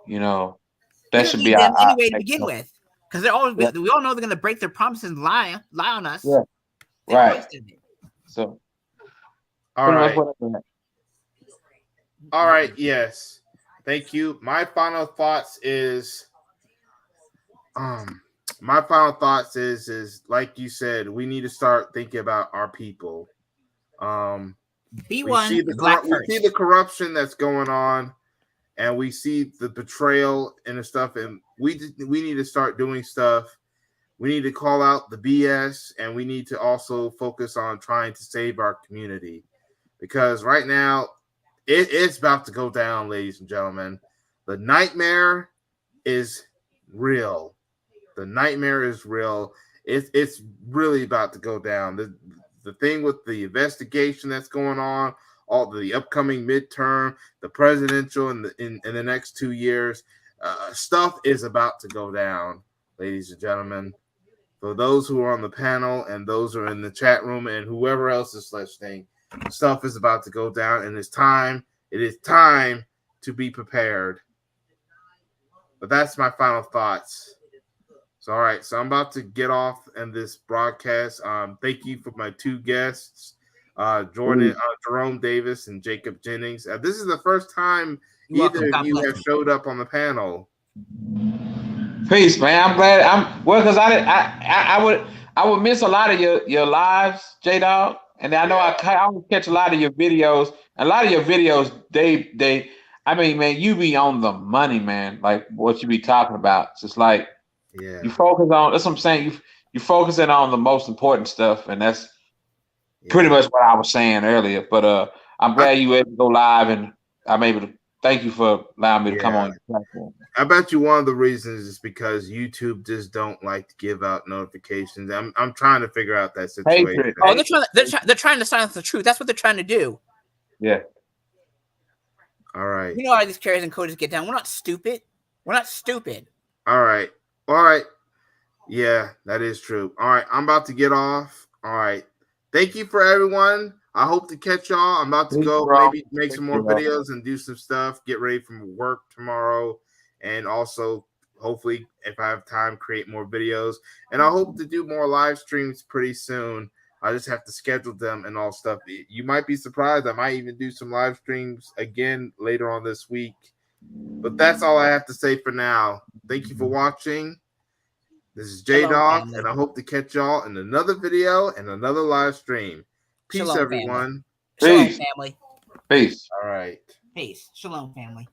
S6: that should
S2: need
S6: be
S2: them
S6: our
S2: anyway to begin with, because they're always we all know they're going to break their promises and lie on us.
S6: Yeah.
S2: They
S6: Right.
S2: always did it.
S6: So
S1: All
S6: pretty
S1: right.
S6: much what I'm doing.
S1: All right, yes. Thank you. My final thoughts is like you said, we need to start thinking about our people.
S2: Be
S1: We
S2: one,
S1: see the
S2: black
S1: we
S2: first.
S1: see the corruption that's going on, and we see the betrayal and the stuff, and we need to start doing stuff. We need to call out the BS, and we need to also focus on trying to save our community, because right now it's about to go down, ladies and gentlemen. The nightmare is real. The nightmare is real. It's really about to go down. The thing with the investigation that's going on, all the upcoming midterm, the presidential in the next 2 years, stuff is about to go down, ladies and gentlemen. For those who are on the panel and those who are in the chat room and whoever else is listening, stuff is about to go down, and it is time to be prepared. But that's my final thoughts. So, all right. So I'm about to get off in this broadcast. Thank you for my two guests, Jerome Davis and Jacob Jennings. This is the first time either of you have showed up on the panel.
S6: Peace, man. I'm glad. Because I would miss a lot of your lives, Jdawg, and I know I would catch a lot of your videos. A lot of your videos, I mean, man, you be on the money, man. Like what you be talking about. It's just like you focus on. That's what I'm saying. You focusing on the most important stuff, and that's pretty much what I was saying earlier. But I'm glad you were able to go live, and I'm able to. Thank you for allowing me to come on your platform.
S1: I bet you one of the reasons is because YouTube just don't like to give out notifications. I'm trying to figure out that situation.
S6: Hatred.
S2: Oh, they're trying to silence the truth. That's what they're trying to do.
S6: Yeah.
S1: All right.
S2: You know how these carriers and coders get down. We're not stupid. All
S1: right. Yeah, that is true. All right. I'm about to get off. All right. Thank you for everyone. I hope to catch y'all. I'm about to go maybe make some more videos and do some stuff. Get ready for work tomorrow. And also, hopefully, if I have time, create more videos. And I hope to do more live streams pretty soon. I just have to schedule them and all stuff. You might be surprised. I might even do some live streams again later on this week. But that's all I have to say for now. Thank you for watching. This is Jdawg, and I hope to catch y'all in another video and another live stream. Peace,
S2: Shalom,
S1: everyone.
S2: Shalom, family.
S6: Peace.
S1: All right.
S2: Peace. Shalom, family.